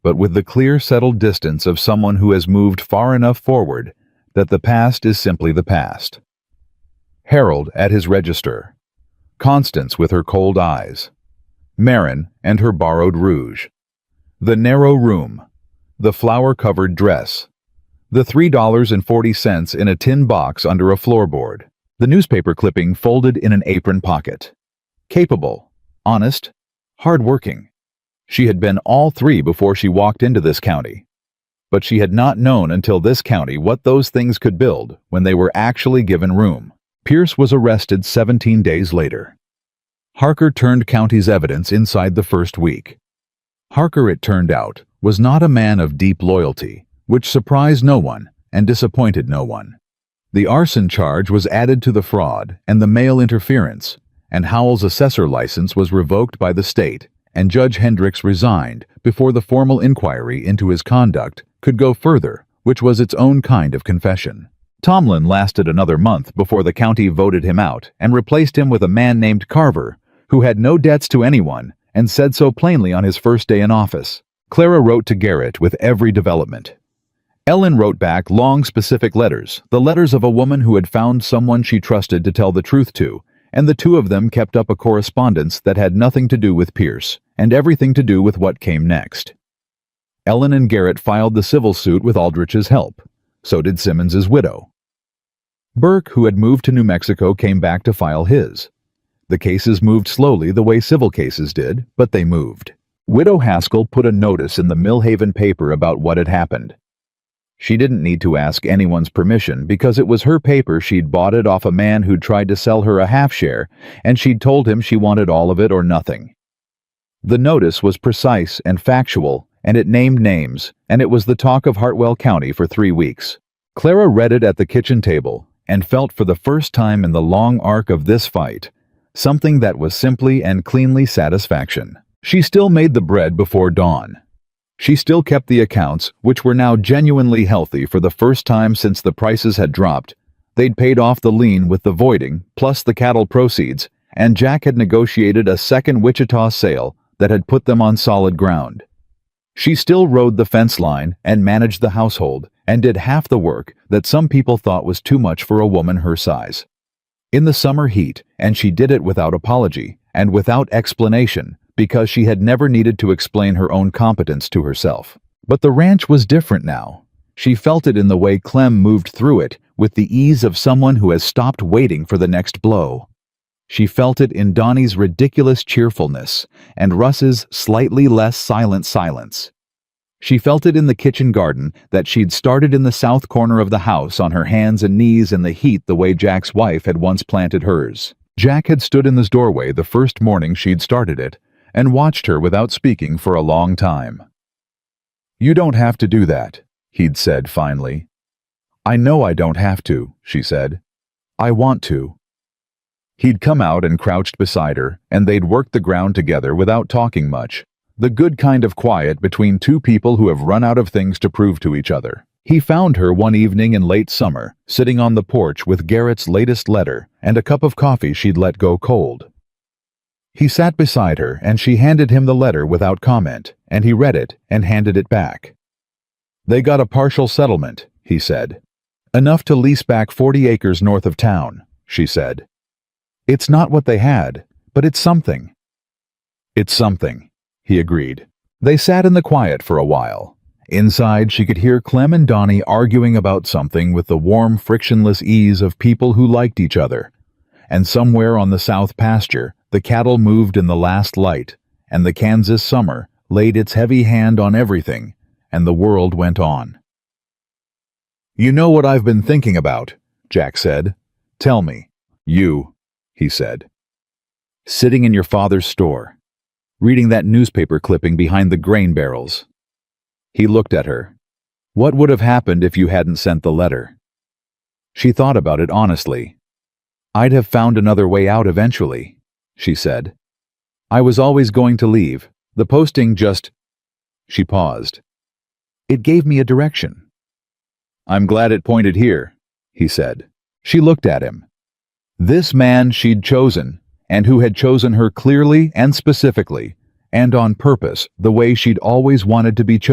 but with the clear, settled distance of someone who has moved far enough forward that the past is simply the past. Harold at his register. Constance with her cold eyes. Marin and her borrowed rouge. The narrow room. The flower-covered dress. The $3.40 in a tin box under a floorboard. The newspaper clipping folded in an apron pocket. Capable, honest, hard-working. She had been all 3 before she walked into this county. But she had not known until this county what those things could build when they were actually given room. Pierce was arrested 17 days later. Harker turned county's evidence inside the first week. Harker, it turned out, was not a man of deep loyalty, which surprised no one, and disappointed no one. The arson charge was added to the fraud and the mail interference, and Howell's assessor license was revoked by the state, and Judge Hendricks resigned before the formal inquiry into his conduct could go further, which was its own kind of confession. Tomlin lasted another month before the county voted him out and replaced him with a man named Carver, who had no debts to anyone and said so plainly on his first day in office. Clara wrote to Garrett with every development. Ellen wrote back long, specific letters, the letters of a woman who had found someone she trusted to tell the truth to, and the two of them kept up a correspondence that had nothing to do with Pierce and everything to do with what came next. Ellen and Garrett filed the civil suit with Aldrich's help. So did Simmons's widow. Burke, who had moved to New Mexico, came back to file his. The cases moved slowly the way civil cases did, but they moved. Widow Haskell put a notice in the Millhaven paper about what had happened. She didn't need to ask anyone's permission because it was her paper. She'd bought it off a man who'd tried to sell her a half share, and she'd told him she wanted all of it or nothing. The notice was precise and factual, and it named names, and it was the talk of Hartwell County for 3 weeks. Clara read it at the kitchen table and felt for the first time in the long arc of this fight something that was simply and cleanly satisfaction. She still made the bread before dawn. She still kept the accounts, which were now genuinely healthy for the first time since the prices had dropped. They'd paid off the lien with the voiding, plus the cattle proceeds, and Jack had negotiated a second Wichita sale that had put them on solid ground. She still rode the fence line and managed the household and did half the work that some people thought was too much for a woman her size. In the summer heat, and she did it without apology and without explanation, because she had never needed to explain her own competence to herself. But the ranch was different now. She felt it in the way Clem moved through it, with the ease of someone who has stopped waiting for the next blow. She felt it in Donnie's ridiculous cheerfulness and Russ's slightly less silent silence. She felt it in the kitchen garden that she'd started in the south corner of the house on her hands and knees in the heat the way Jack's wife had once planted hers. Jack had stood in this doorway the first morning she'd started it, and watched her without speaking for a long time. "You don't have to do that," he'd said finally. "I know I don't have to," she said. "I want to." He'd come out and crouched beside her, and they'd worked the ground together without talking much, the good kind of quiet between two people who have run out of things to prove to each other. He found her one evening in late summer, sitting on the porch with Garrett's latest letter and a cup of coffee she'd let go cold. He sat beside her, and she handed him the letter without comment, and he read it and handed it back. "They got a partial settlement," he said. "Enough to lease back 40 acres north of town," she said. "It's not what they had, but it's something." "It's something," he agreed. They sat in the quiet for a while. Inside, she could hear Clem and Donnie arguing about something with the warm, frictionless ease of people who liked each other. And somewhere on the south pasture, the cattle moved in the last light, and the Kansas summer laid its heavy hand on everything, and the world went on. "You know what I've been thinking about," Jack said. "Tell me." "You," he said. "Sitting in your father's store, reading that newspaper clipping behind the grain barrels." He looked at her. "What would have happened if you hadn't sent the letter?" She thought about it honestly. "I'd have found another way out eventually," she said. "I was always going to leave. The posting just—" She paused. "It gave me a direction." "I'm glad it pointed here," he said. She looked at him. This man she'd chosen, and who had chosen her clearly and specifically, and on purpose, the way she'd always wanted to be chosen.